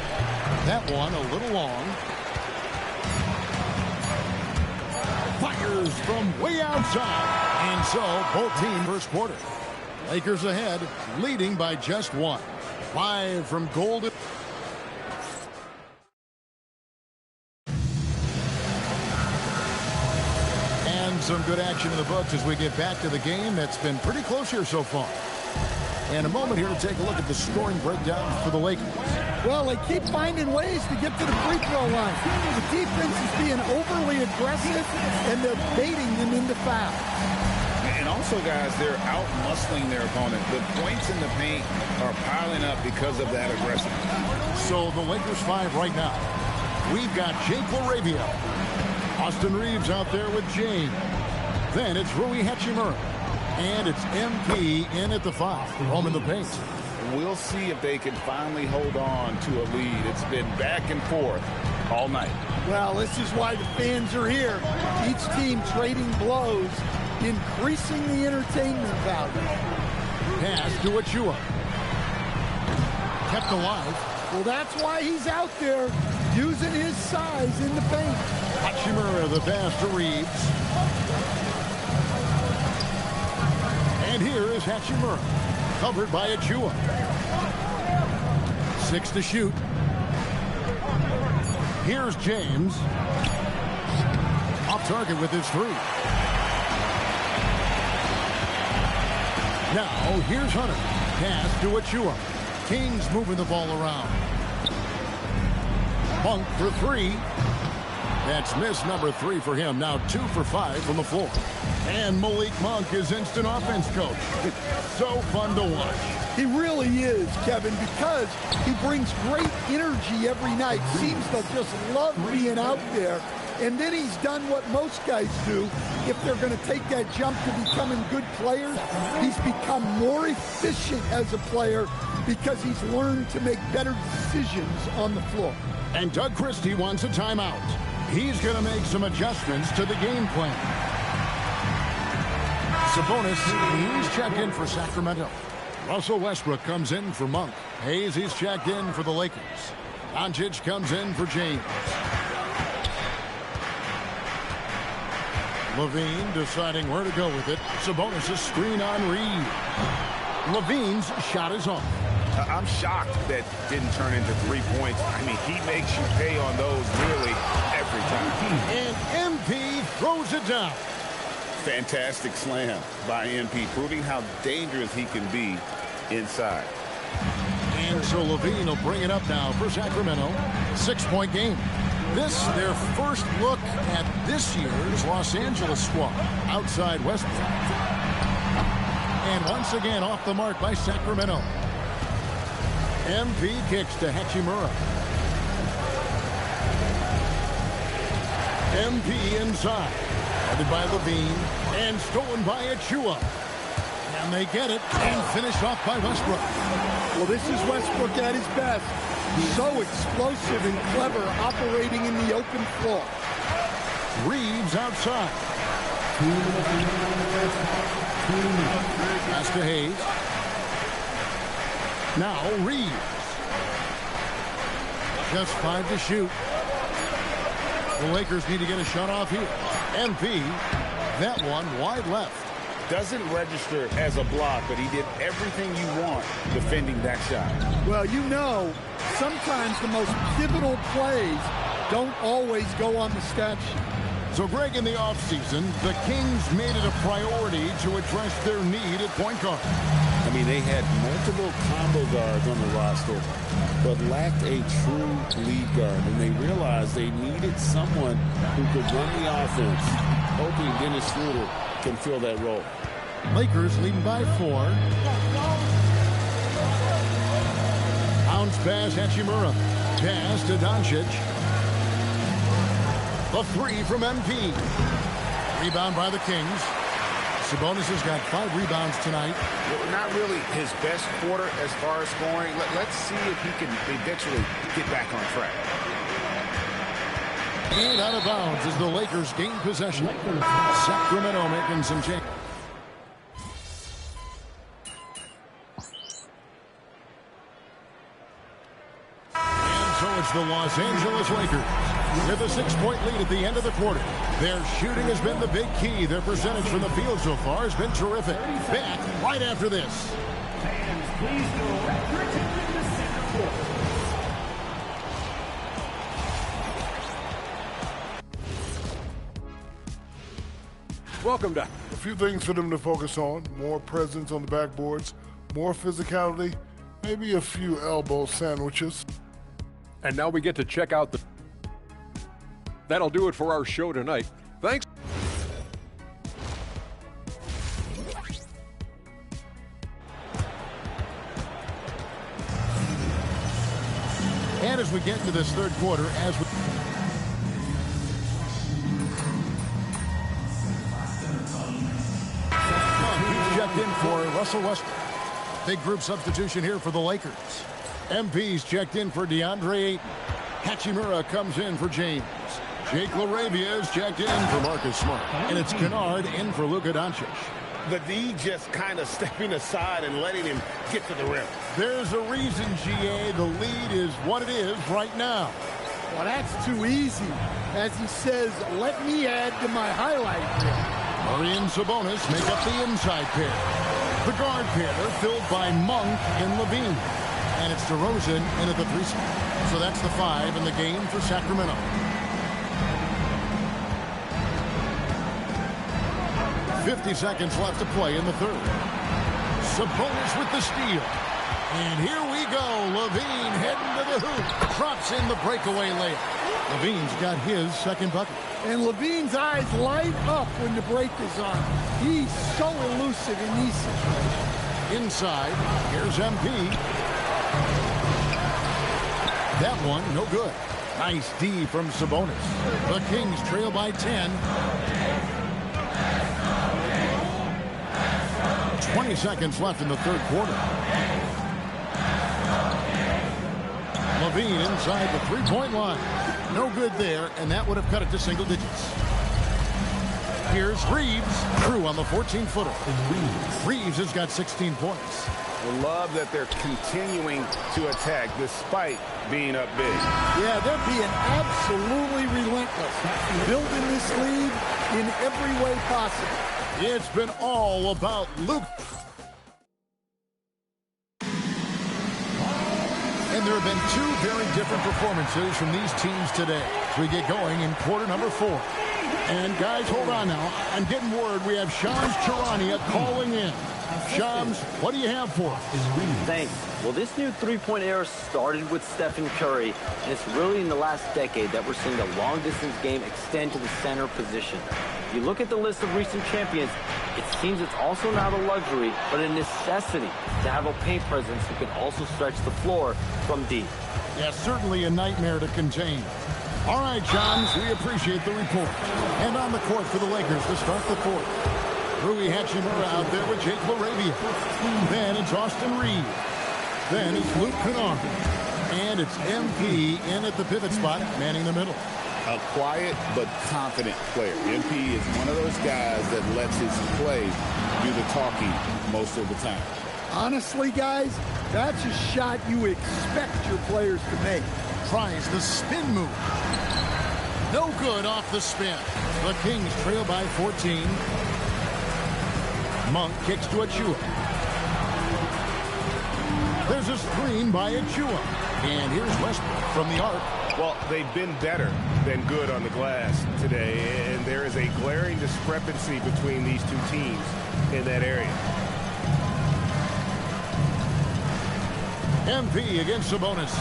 That one a little long. Fires from way outside. And so, both teams first quarter. Lakers ahead, leading by just 1. Live from Golden. Some good action in the books as we get back to the game that's been pretty close here so far. And a moment here to take a look at the scoring breakdown for the Lakers. Well, they keep finding ways to get to the free throw line. The defense is being overly aggressive, and they're baiting them into fouls. And also, guys, they're out-muscling their opponent. The points in the paint are piling up because of that aggressiveness. So the Lakers 5 right now. We've got Jake LaRavia. Austin Reeves out there with James. Then it's Rui Hachimura. And it's MP in at the 5. Home in the paint. We'll see if they can finally hold on to a lead. It's been back and forth all night. Well, this is why the fans are here. Each team trading blows, increasing the entertainment value. Pass to Achua. Kept alive. Well, that's why he's out there using his size in the paint. Hachimura the pass to Reeves. And here is Hachimura, covered by Achua. 6 to shoot. Here's James. Off target with his 3. Now, here's Hunter. Pass to Achua. Kings moving the ball around. Monk for 3. That's miss number 3 for him. Now 2 for 5 from the floor. And Malik Monk is instant offense coach. So fun to watch. He really is, Kevin, because he brings great energy every night. Seems to just love being out there. And then he's done what most guys do. If they're going to take that jump to becoming good players, he's become more efficient as a player because he's learned to make better decisions on the floor. And Doug Christie wants a timeout. He's going to make some adjustments to the game plan. Sabonis, he's checked in for Sacramento. Russell Westbrook comes in for Monk. Hayes, he's checked in for the Lakers. Doncic comes in for James. LaVine deciding where to go with it. Sabonis' screen on Reed. LaVine's shot is off. I'm shocked that didn't turn into 3 points. I mean, he makes you pay on those nearly every time. And MP throws it down. Fantastic slam by MP, proving how dangerous he can be inside. And so Levine will bring it up now for Sacramento. 6-point game. This, their first look at this year's Los Angeles squad outside Westbrook. And once again off the mark by Sacramento. MP kicks to Hachimura. MP inside. Headed by Levine and stolen by Achua. And they get it and finish off by Westbrook. Well, this is Westbrook at his best. So explosive and clever operating in the open floor. Reeves outside. Pass to Hayes. Now Reeves. Just 5 to shoot. The Lakers need to get a shot off here. MP, that one wide left. Doesn't register as a block, but he did everything you want defending that shot. Well, you know, sometimes the most pivotal plays don't always go on the stat sheet. So, Greg, in the offseason, the Kings made it a priority to address their need at point guard. I mean, they had multiple combo guards on the roster, but lacked a true lead guard. And they realized they needed someone who could run the offense, hoping Dennis Schroeder can fill that role. Lakers leading by 4. Bounce pass, Hachimura. Pass to Doncic. The 3 from MP. Rebound by the Kings. Sabonis has got 5 rebounds tonight. Well, not really his best quarter as far as scoring. Let's see if he can eventually get back on track. And out of bounds as the Lakers gain possession. Sacramento making some change. And so it's the Los Angeles Lakers with a 6-point lead at the end of the quarter. Their shooting has been the big key. Their percentage from the field so far has been terrific. Back right after this. Fans, please direct your attention to center court. Welcome back. A few things for them to focus on. More presence on the backboards, more physicality, maybe a few elbow sandwiches. And now we get to check out the... That'll do it for our show tonight. Thanks. And as we get into this third quarter, as we... He's checked in for Russell Westbrook. Big group substitution here for the Lakers. MP's checked in for DeAndre Ayton. Hachimura comes in for James. Jake LaRavia is checked in for Marcus Smart. And it's Kennard in for Luka Doncic. The D just kind of stepping aside and letting him get to the rim. There's a reason, GA, the lead is what it is right now. Well, that's too easy. As he says, let me add to my highlight reel. Murray and Sabonis make up the inside pair. The guard pair filled by Monk and Levine. And it's DeRozan in at the 3 spot. So that's the 5 in the game for Sacramento. 50 seconds left to play in the third. Sabonis with the steal. And here we go. Levine heading to the hoop. Drops in the breakaway layup. Levine's got his second bucket. And Levine's eyes light up when the break is on. He's so elusive in these situations. Inside, here's MP. That one, no good. Nice D from Sabonis. The Kings trail by 10. 20 seconds left in the third quarter. Levine inside the three-point line. No good there, and that would have cut it to single digits. Here's Reeves. Drew on the 14-footer. Reeves has got 16 points. I love that they're continuing to attack despite being up big. Yeah, they're being absolutely relentless. Building this lead in every way possible. It's been all about Luke. And there have been 2 very different performances from these teams today as we get going in quarter number 4. And guys, hold on now. I'm getting word we have Shams Charania calling in. Shams, what do you have for us? Thanks. Well, this new three-point era started with Stephen Curry, and it's really in the last decade that we're seeing the long-distance game extend to the center position. You look at the list of recent champions, it seems it's also not a luxury, but a necessity to have a paint presence who can also stretch the floor from deep. Yes, certainly a nightmare to contain. All right, Shams, we appreciate the report. And on the court for the Lakers to start the fourth. Rui Hachimura out there with Jake LaRavia. Then it's Austin Reed. Then it's Luke Kennard. And it's MP in at the pivot spot, manning the middle. A quiet but confident player. MP is one of those guys that lets his play do the talking most of the time. Honestly, guys, that's a shot you expect your players to make. Tries the spin move. No good off the spin. The Kings trail by 14. Monk kicks to Achua. There's a screen by Achua. And here's Westbrook from the arc. Well, they've been better than good on the glass today, and there is a glaring discrepancy between these two teams in that area. MP against Sabonis.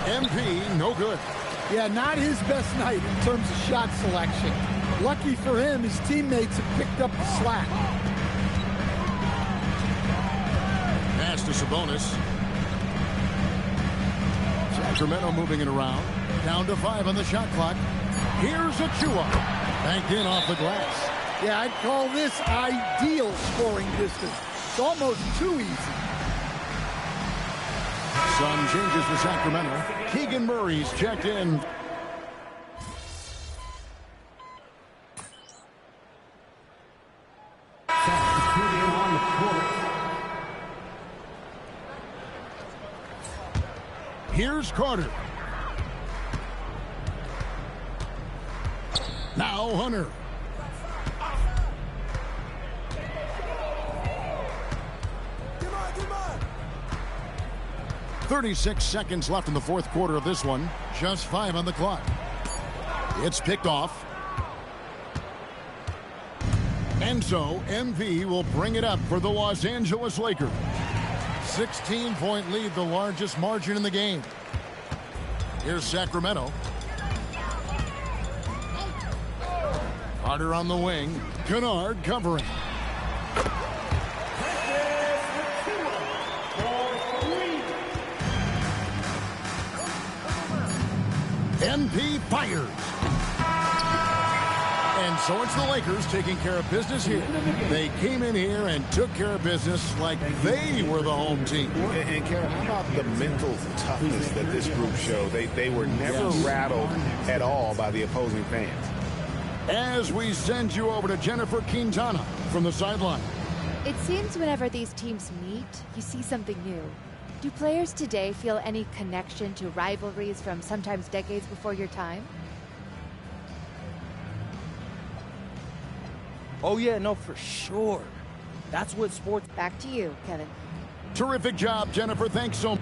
MP, no good. Yeah, not his best night in terms of shot selection. Lucky for him, his teammates have picked up the slack. Pass to Sabonis. Sacramento moving it around. Down to 5 on the shot clock. Here's Achua. Banked in off the glass. Yeah, I'd call this ideal scoring distance. It's almost too easy. Some changes for Sacramento. Keegan Murray's checked in. Here's Carter. Now Hunter. Come on. 36 seconds left in the fourth quarter of this one. Just 5 on the clock. It's picked off. And so MV will bring it up for the Los Angeles Lakers. 16-point lead, the largest margin in the game. Here's Sacramento. Carter on the wing. Kennard covering. MP fires. And so it's the Lakers taking care of business here. They came in here and took care of business like they were the home team. And Karen, how about the mental toughness that this group showed? They were never rattled at all by the opposing fans. As we send you over to Jennifer Quintana from the sideline. It seems whenever these teams meet, you see something new. Do players today feel any connection to rivalries from sometimes decades before your time? Oh, yeah, no, for sure. That's what sports... Back to you, Kevin. Terrific job, Jennifer. Thanks so much.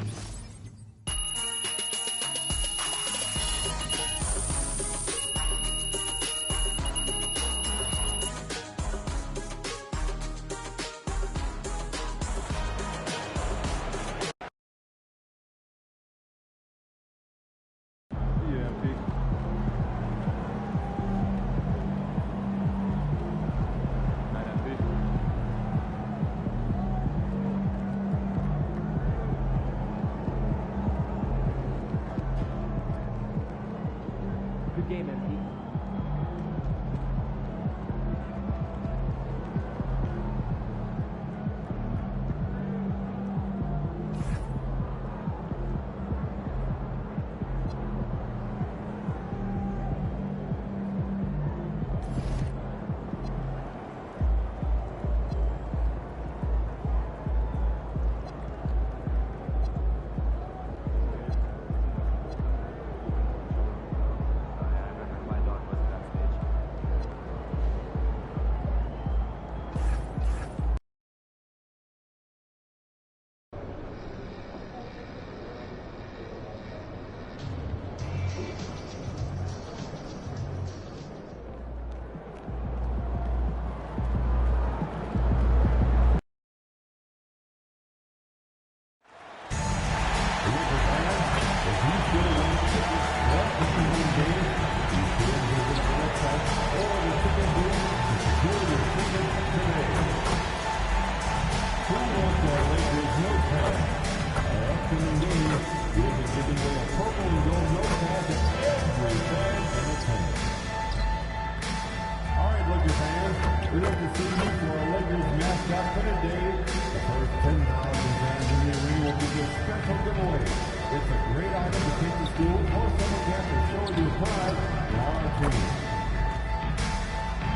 for our Lakers mascot for the day. The first 10,000 fans in the arena will get a special giveaway. It's a great item to take to school or summer camp to show your pride in our team.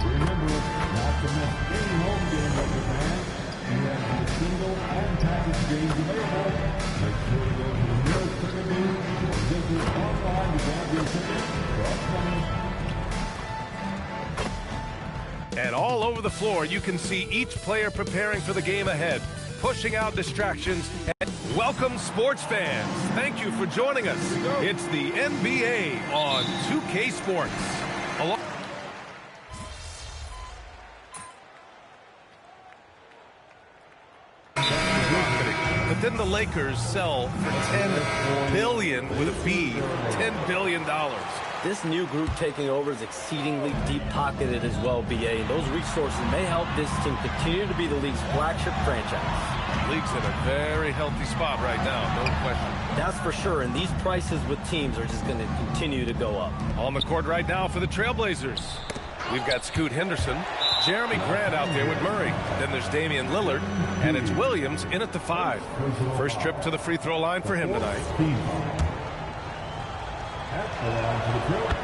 Remember not to miss any home game of the fans. We have the single and package games available. Make sure to go to the nearest ticket booth or visit online to grab your ticket for upcoming. And all over the floor, you can see each player preparing for the game ahead, pushing out distractions. And welcome, sports fans. Thank you for joining us. It's the NBA on 2K Sports. But then the Lakers sell for $10 billion with a B, $10 billion. This new group taking over is exceedingly deep-pocketed as well, BA. And those resources may help this team continue to be the league's flagship franchise. The league's in a very healthy spot right now, no question. That's for sure, and these prices with teams are just going to continue to go up. On the court right now for the Trailblazers. We've got Scoot Henderson, Jeremy Grant out there with Murray. Then there's Damian Lillard, and it's Williams in at the 5. First trip to the free throw line for him tonight.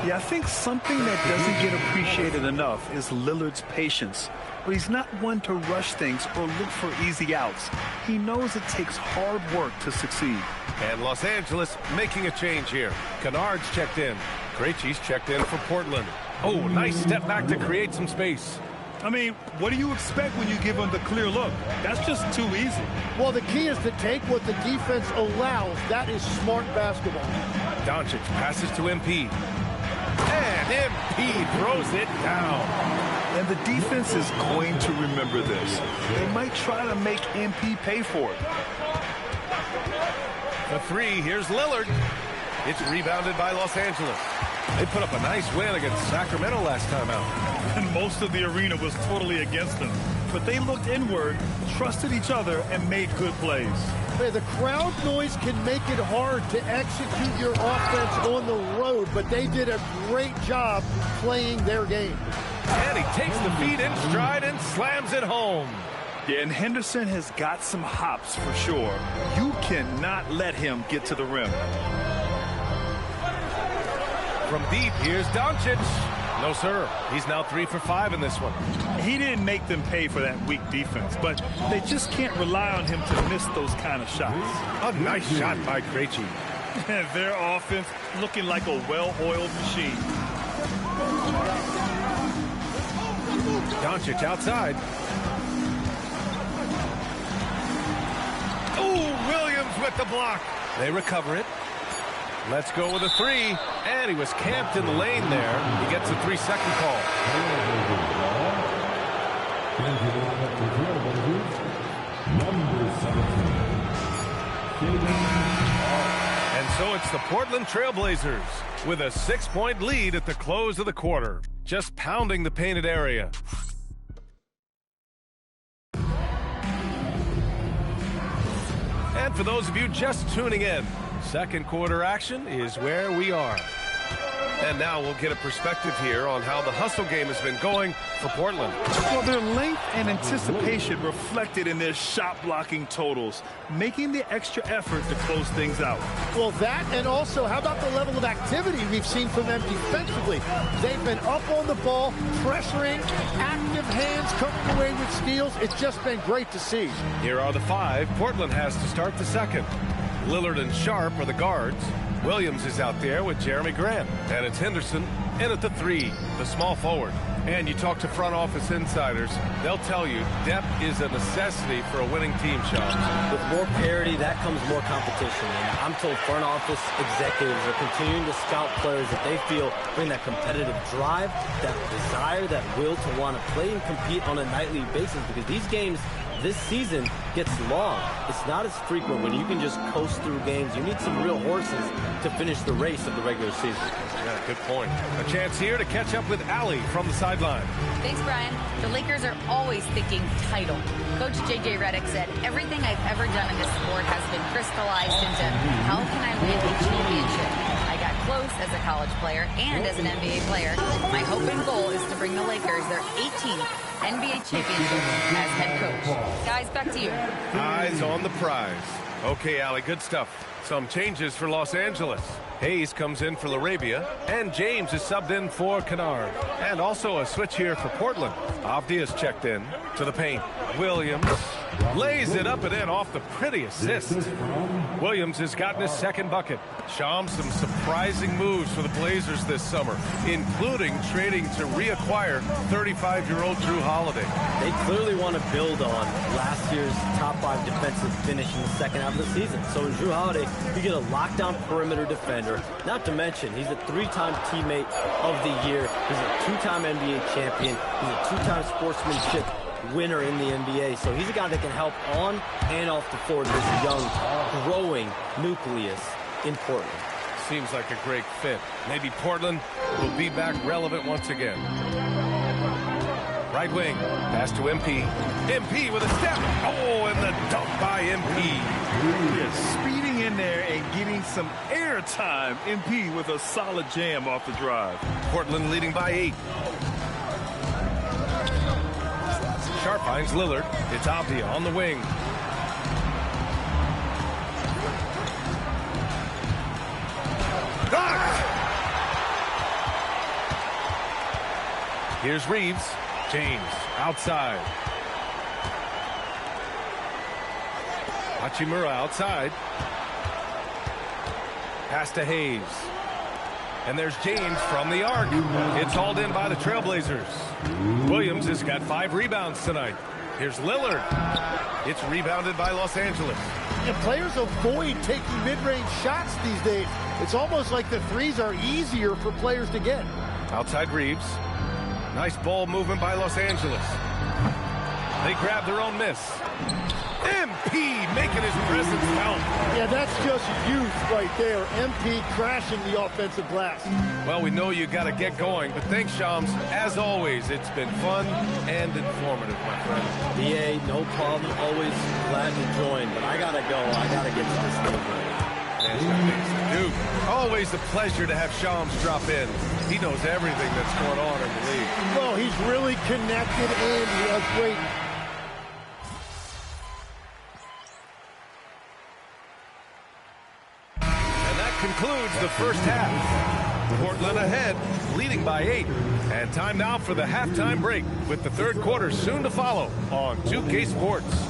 Yeah, I think something that doesn't get appreciated enough is Lillard's patience. But he's not one to rush things or look for easy outs. He knows it takes hard work to succeed. And Los Angeles making a change here. Kennard's checked in. Krejci's checked in for Portland. Oh, nice step back to create some space. I mean, what do you expect when you give him the clear look? That's just too easy. Well, the key is to take what the defense allows. That is smart basketball. Doncic passes to MP. And MP throws it down. And the defense is going to remember this. They might try to make MP pay for it. The 3, here's Lillard. It's rebounded by Los Angeles. They put up a nice win against Sacramento last time out. And most of the arena was totally against them. But they looked inward, trusted each other, and made good plays. Hey, the crowd noise can make it hard to execute your offense on the road, but they did a great job playing their game. And he takes the feet in stride and slams it home. Yeah, and Henderson has got some hops for sure. You cannot let him get to the rim. From deep, here's Doncic. No, sir. He's now 3 for 5 in this one. He didn't make them pay for that weak defense, but they just can't rely on him to miss those kind of shots. A nice shot by Krejci. Their offense looking like a well-oiled machine. Doncic outside. Oh, Williams with the block. They recover it. Let's go with a 3, and he was camped in the lane there. He gets a 3-second call. And so it's the Portland Trailblazers with a 6-point lead at the close of the quarter, just pounding the painted area. And for those of you just tuning in, second quarter action is where we are. And now we'll get a perspective here on how the hustle game has been going for Portland. Well, their length and anticipation reflected in their shot blocking totals, making the extra effort to close things out. Well, that, and also, how about the level of activity we've seen from them defensively? They've been up on the ball, pressuring, active hands, coming away with steals. It's just been great to see. Here are the 5 Portland has to start the second. Lillard and Sharp are the guards. Williams is out there with Jeremy Grant. And it's Henderson in at the 3, the small forward. And you talk to front office insiders, they'll tell you depth is a necessity for a winning team, Sean. With more parity, that comes more competition. And I'm told front office executives are continuing to scout players that they feel bring that competitive drive, that desire, that will to want to play and compete on a nightly basis, because these games this season gets long. It's not as frequent when you can just coast through games. You need some real horses to finish the race of the regular season. Yeah, good point. A chance here to catch up with Allie from the sideline. Thanks, Brian. The Lakers are always thinking title. Coach J.J. Redick said, everything I've ever done in this sport has been crystallized into how can I win a championship? I got close as a college player and as an NBA player. My hope and goal is to bring the Lakers their 18th NBA championship as head coach. Guys, back to you. Eyes on the prize. Okay, Allie, good stuff. Some changes for Los Angeles. Hayes comes in for LaRavia, and James is subbed in for Kennard. And also a switch here for Portland. Avdia's checked in to the paint. Williams lays it up and in off the pretty assist. Williams has gotten his second bucket. Shams, some surprising moves for the Blazers this summer, including trading to reacquire 35-year-old Drew Holiday. They clearly want to build on last year's top 5 defensive finish in the second half of the season. So in Drew Holiday, you get a lockdown perimeter defender. Not to mention, he's a 3-time teammate of the year. He's a 2-time NBA champion. He's a 2-time sportsmanship winner in the NBA. So he's a guy that can help on and off the floor. This young, growing nucleus in Portland. Seems like a great fit. Maybe Portland will be back relevant once again. Right wing, pass to MP. MP with a step. Oh, and the dunk by MP. Yes, speeding in there and getting some air time. MP with a solid jam off the drive. Portland leading by 8. Sharp finds Lillard. It's Avdia on the wing. Here's Reeves. James outside. Hachimura outside. Pass to Hayes. And there's James from the arc. It's hauled in by the Trailblazers. Williams has got 5 rebounds tonight. Here's Lillard. It's rebounded by Los Angeles. And players avoid taking mid-range shots these days. It's almost like the threes are easier for players to get. Outside Reeves. Nice ball movement by Los Angeles. They grab their own miss. MP making his presence felt. Yeah, that's just youth right there. MP crashing the offensive glass. Well, we know you got to get going, but thanks, Shams. As always, it's been fun and informative, my friend. BA, no problem. Always glad to join, but I got to go. I got to get to this thing. Dude, always a pleasure to have Shams drop in. He knows everything that's going on in the league. Well, he's really connected in. He has great. And that concludes the first half. Portland ahead, leading by 8. And time now for the halftime break, with the third quarter soon to follow on 2K Sports.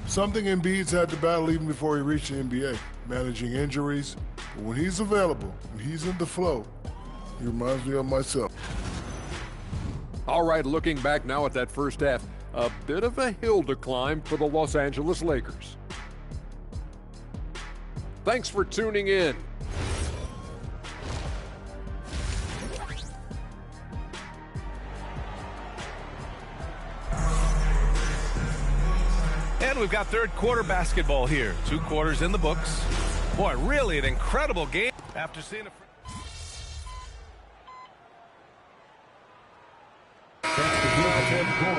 Something Embiid's had to battle even before he reached the NBA, managing injuries. But when he's available, when he's in the flow, he reminds me of myself. All right, looking back now at that first half, a bit of a hill to climb for the Los Angeles Lakers. Thanks for tuning in. And we've got third quarter basketball here. 2 quarters in the books. Boy, really an incredible game after seeing a...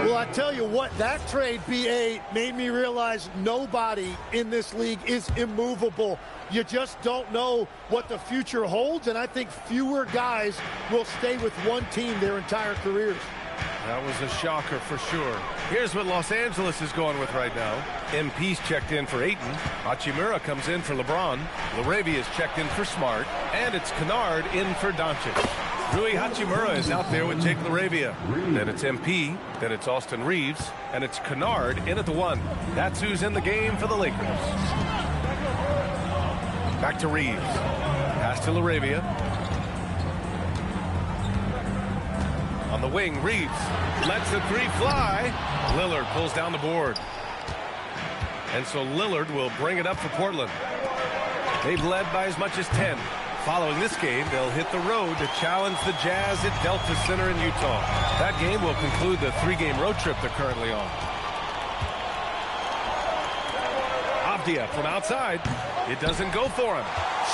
Well, I tell you what, that trade, BA, made me realize nobody in this league is immovable. You just don't know what the future holds, and I think fewer guys will stay with one team their entire careers. That was a shocker for sure. Here's what Los Angeles is going with right now. MP's checked in for Ayton. Hachimura comes in for LeBron. LaRavia is checked in for Smart. And it's Kennard in for Doncic. Rui Hachimura is out there with Jake LaRavia. Then it's MP. Then it's Austin Reeves. And it's Kennard in at the 1. That's who's in the game for the Lakers. Back to Reeves. Pass to LaRavia. On the wing, Reeves lets the 3 fly. Lillard pulls down the board. And so Lillard will bring it up for Portland. They've led by as much as 10. Following this game, they'll hit the road to challenge the Jazz at Delta Center in Utah. That game will conclude the 3-game road trip they're currently on. Avdia from outside. It doesn't go for him.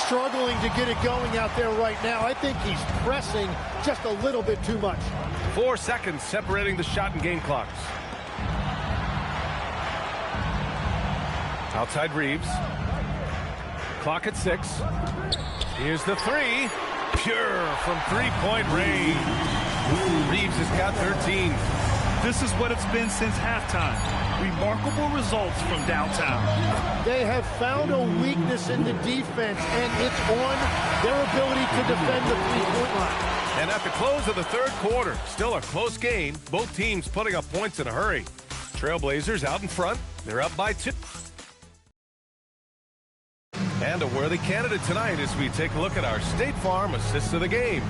Struggling to get it going out there right now. I think he's pressing just a little bit too much. 4 seconds separating the shot and game clocks. Outside Reeves. Clock at 6. Here's the 3. Pure from three-point range. Reeves has got 13. This is what it's been since halftime. Remarkable results from downtown. They have found a weakness in the defense, and it's on their ability to defend the three-point line. And at the close of the third quarter, still a close game. Both teams putting up points in a hurry. Trailblazers out in front. They're up by 2. And a worthy candidate tonight as we take a look at our State Farm assists of the game.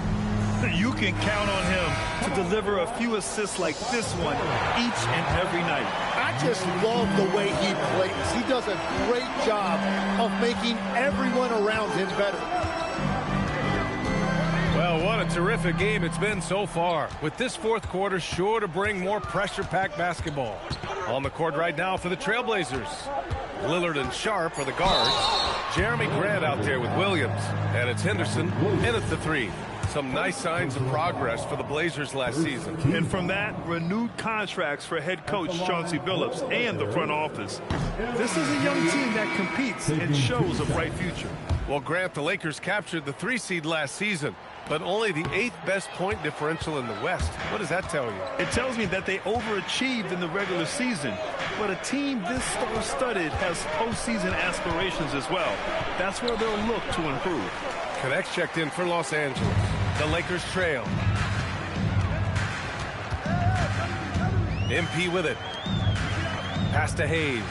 You can count on him to deliver a few assists like this one each and every night. I just love the way he plays. He does a great job of making everyone around him better. Well, what a terrific game it's been so far, with this fourth quarter sure to bring more pressure-packed basketball. On the court right now for the Trailblazers, Lillard and Sharp are the guards. Jeremy Grant out there with Williams, and it's Henderson in at the 3. Some nice signs of progress for the Blazers last season. And from that, renewed contracts for head coach Chauncey Billups and the front office. This is a young team that competes and shows a bright future. Well, Grant, the Lakers captured the 3 seed last season, but only the 8th best point differential in the West. What does that tell you? It tells me that they overachieved in the regular season, but a team this star-studded has postseason aspirations as well. That's where they'll look to improve. Connects checked in for Los Angeles. The Lakers trail. MP with it. Pass to Hayes.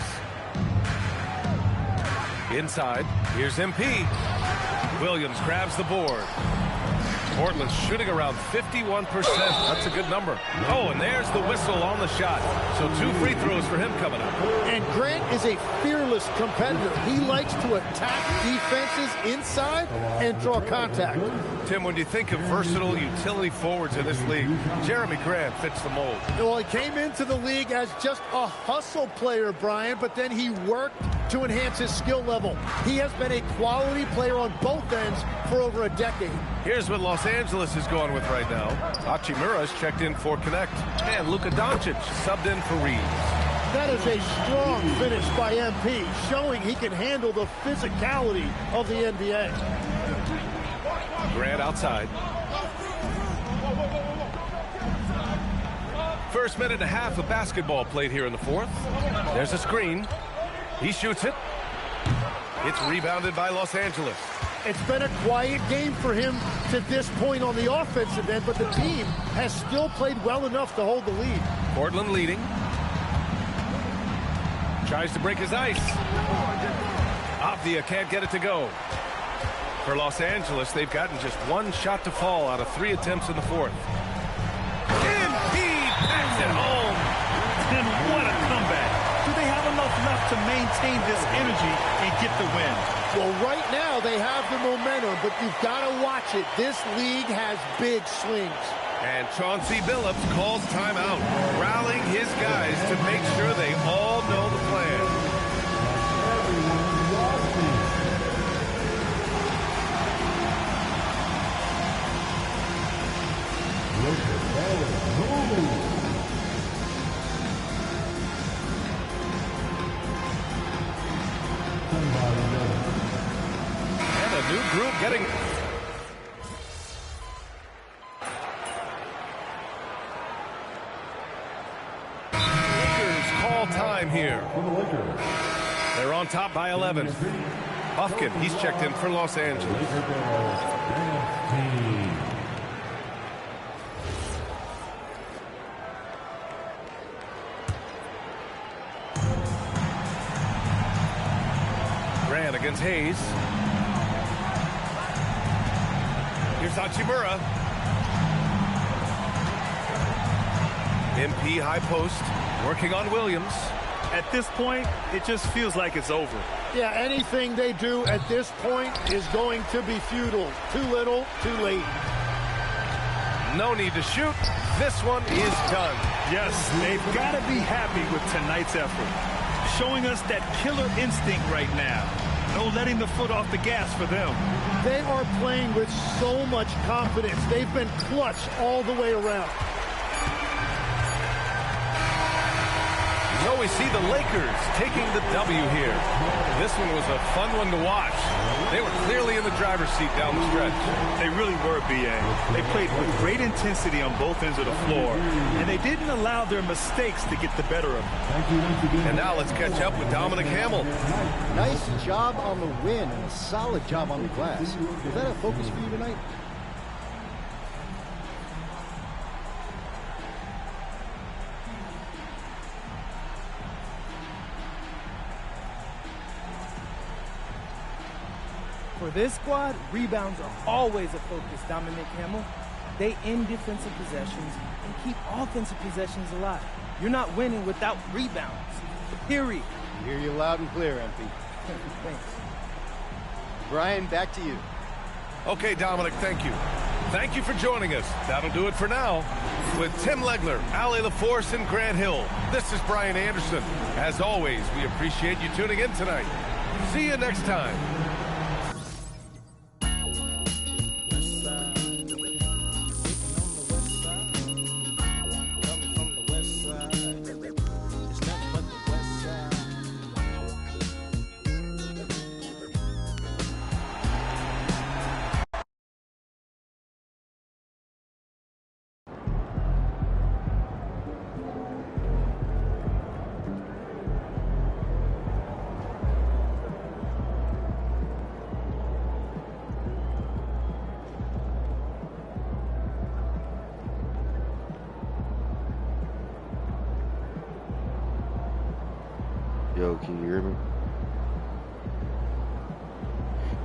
Inside. Here's MP. Williams grabs the board. Portland's shooting around 51%. That's a good number. Oh, and there's the whistle on the shot. So 2 free throws for him coming up. And Grant is a fearless competitor. He likes to attack defenses inside and draw contact. Tim, when you think of versatile utility forwards in this league, Jeremy Grant fits the mold. Well, he came into the league as just a hustle player, Brian, but then he worked to enhance his skill level. He has been a quality player on both ends for over a decade. Here's what Los Angeles is going with right now. Hachimura's checked in for Connect. And Luka Doncic subbed in for Reeves. That is a strong finish by MP, showing he can handle the physicality of the NBA. Grant outside. First minute and a half of basketball played here in the fourth. There's a screen. He shoots it. It's rebounded by Los Angeles. It's been a quiet game for him to this point on the offensive end, but the team has still played well enough to hold the lead. Portland leading. Tries to break his ice. Avdia can't get it to go. For Los Angeles, they've gotten just 1 shot to fall out of 3 attempts in the fourth. MP packs it home. And what a comeback. Do they have enough left to maintain this energy and get the win? Well, right now they have the momentum, but you've got to watch it. This league has big swings. And Chauncey Billups calls timeout, rallying his guys to make sure they all know the plan. And a new group getting... Lakers call time here. They're on top by 11. Hufkin, he's checked in for Los Angeles. Grant against Hayes. Here's Hachimura. MP high post, working on Williams. At this point, it just feels like it's over. Yeah, anything they do at this point is going to be futile. Too little, too late. No need to shoot. This one is done. Yes, they've got to be happy with tonight's effort. Showing us that killer instinct right now. No letting the foot off the gas for them. They are playing with so much confidence. They've been clutch all the way around. we see the Lakers taking the W here. This one was a fun one to watch. They were clearly in the driver's seat down the stretch. They really were, B.A. They played with great intensity on both ends of the floor, and they didn't allow their mistakes to get the better of them. And now let's catch up with Dominic Hamill. Nice job on the win and a solid job on the glass. Was that a focus for you tonight? For this squad, rebounds are always a focus, Dominic Hamill. They end defensive possessions and keep offensive possessions alive. You're not winning without rebounds, period. I hear you loud and clear, MP. Thanks. Brian, back to you. Okay, Dominic, thank you. Thank you for joining us. That'll do it for now. With Tim Legler, Allie LaForce, and Grant Hill, this is Brian Anderson. As always, we appreciate you tuning in tonight. See you next time. Yo, can you hear me?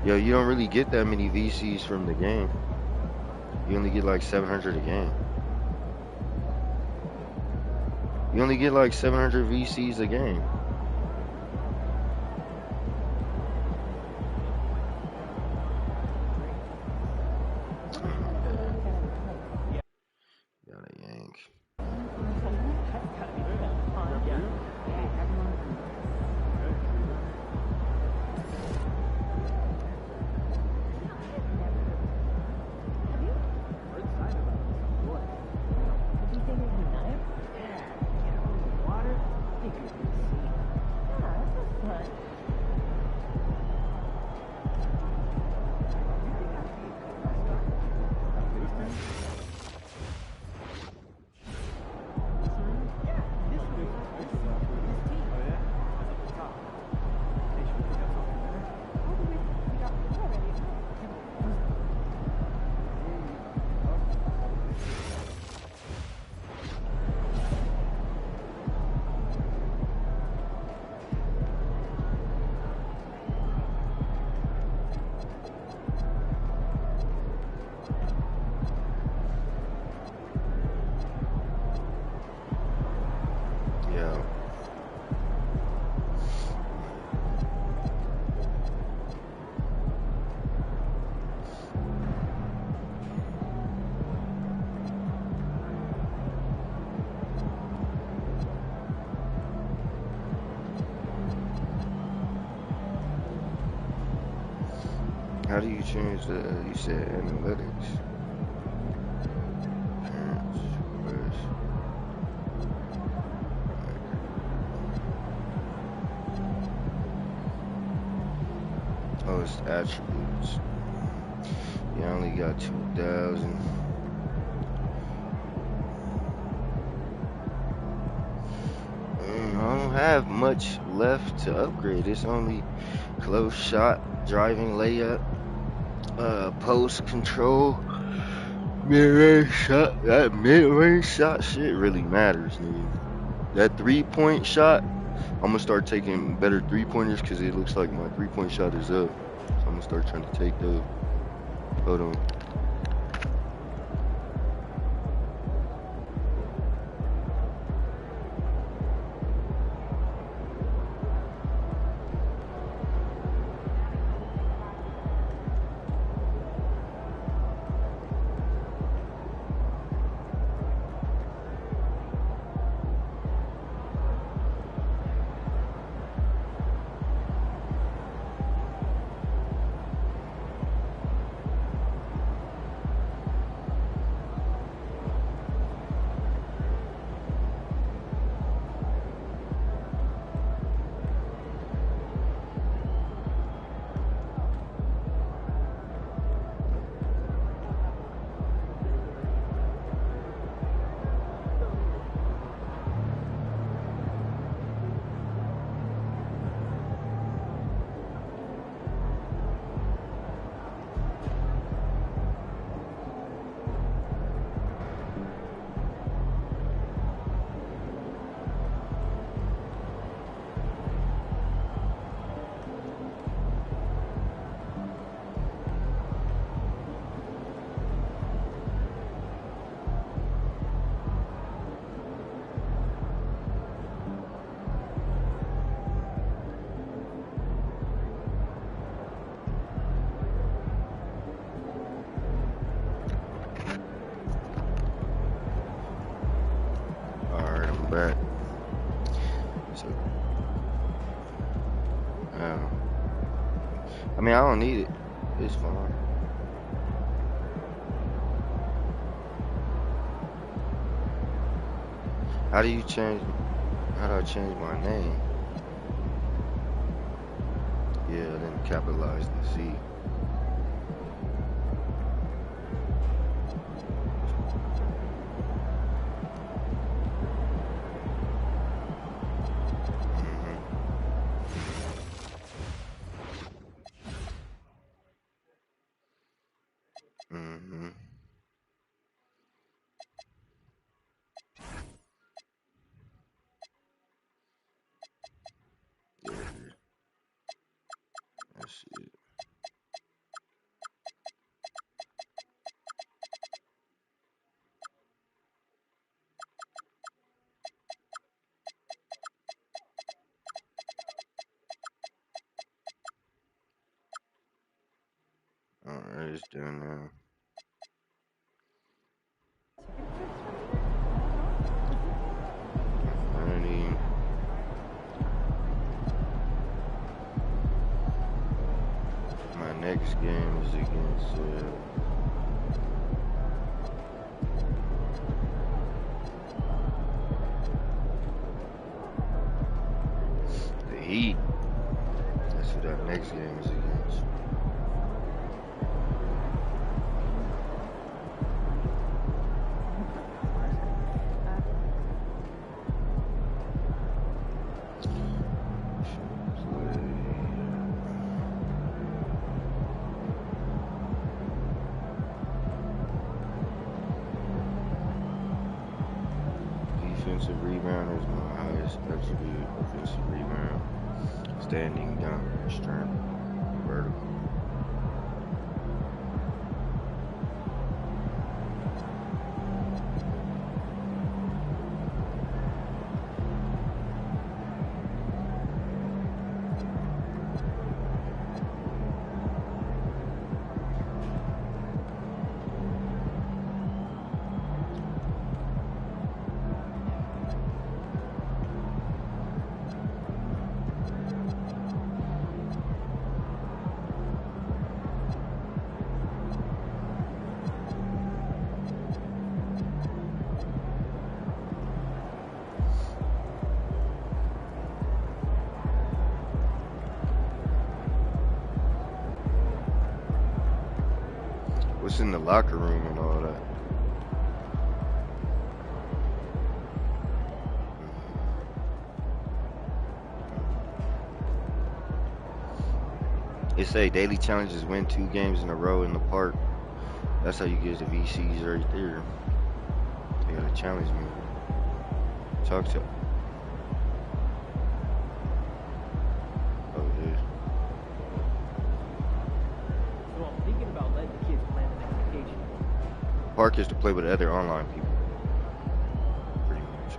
Yo, you don't really get that many VCs from the game. You only get like 700 a game. You only get like 700 VCs a game. Gotta yank. How do you change the, you said analytics? Parents, where's, oh, it's attributes. You only got 2,000. I don't have much left to upgrade. It's only close shot, driving layup, post control, mid-range shot. That mid-range shot shit really matters, dude. That three-point shot, I'm gonna start taking better three-pointers because it looks like my three-point shot is up. So I'm gonna start trying to take those. Hold on. So, I mean, I don't need it. It's fine. How do I change my name? Yeah, then capitalize the C. That's it. Alright, it's done now. My next game is against the Heat. That's what that next game is against. Defensive rebound is my highest attribute. Offensive rebound, standing down, strength, vertical. What's in the locker room and all that? It say daily challenges, win 2 games in a row in the park. That's how you get the VCs right there. They gotta challenge me. Talk to. Oh, dude. So I'm thinking about letting the kids plan the next vacation. Park is to play with other online people. Pretty much.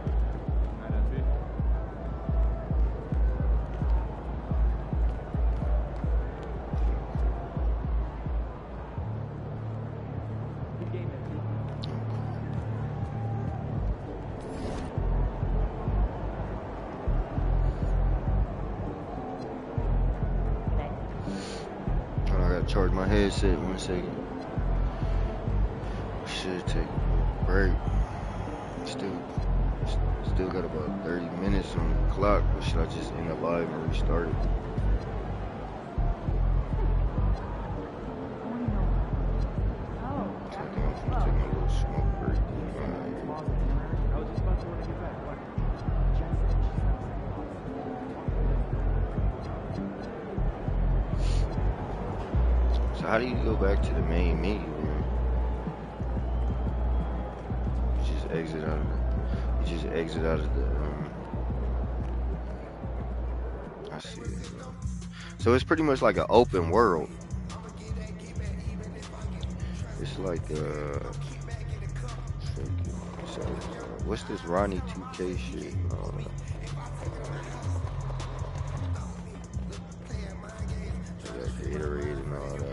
Charge my headset 1 second. Should take a break. Still got about 30 minutes on the clock, or should I just end the live and restart it? I think I'm gonna take my little smoke break. I was just about to want to get back. What? So how do you go back to the main menu? You just exit out of the. I see. So it's pretty much like an open world. It's like what's this Ronnie 2K shit? I got Gatorade and all that.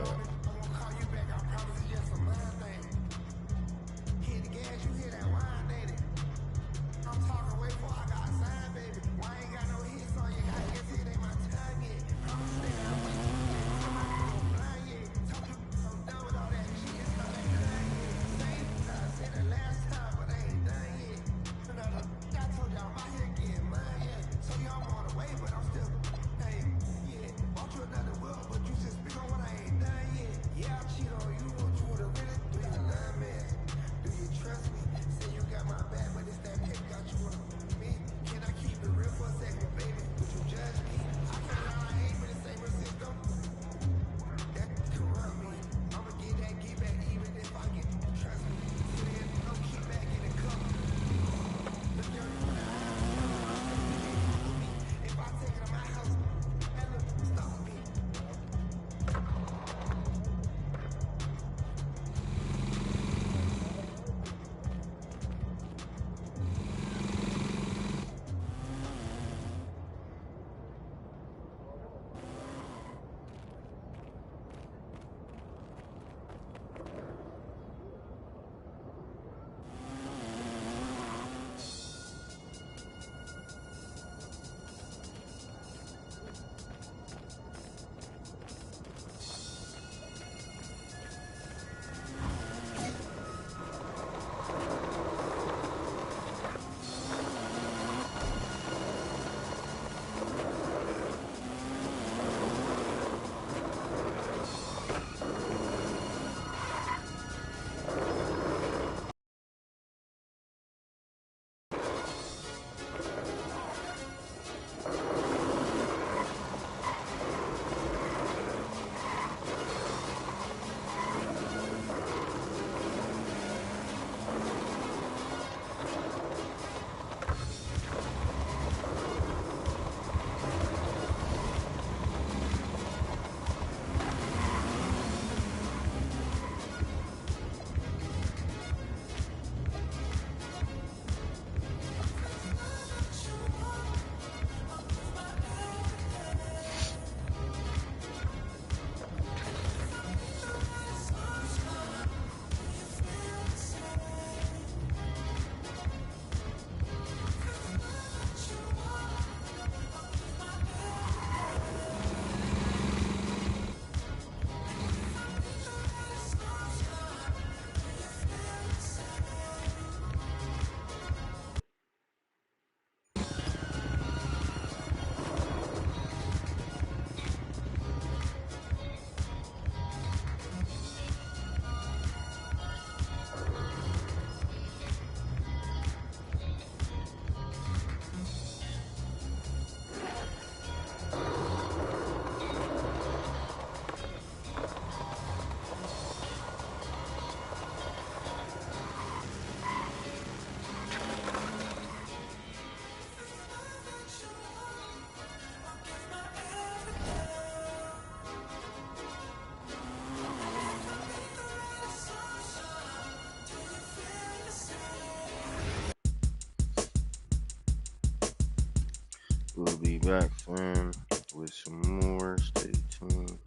We'll be back, fam, with some more. Stay tuned.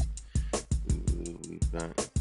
We will be back.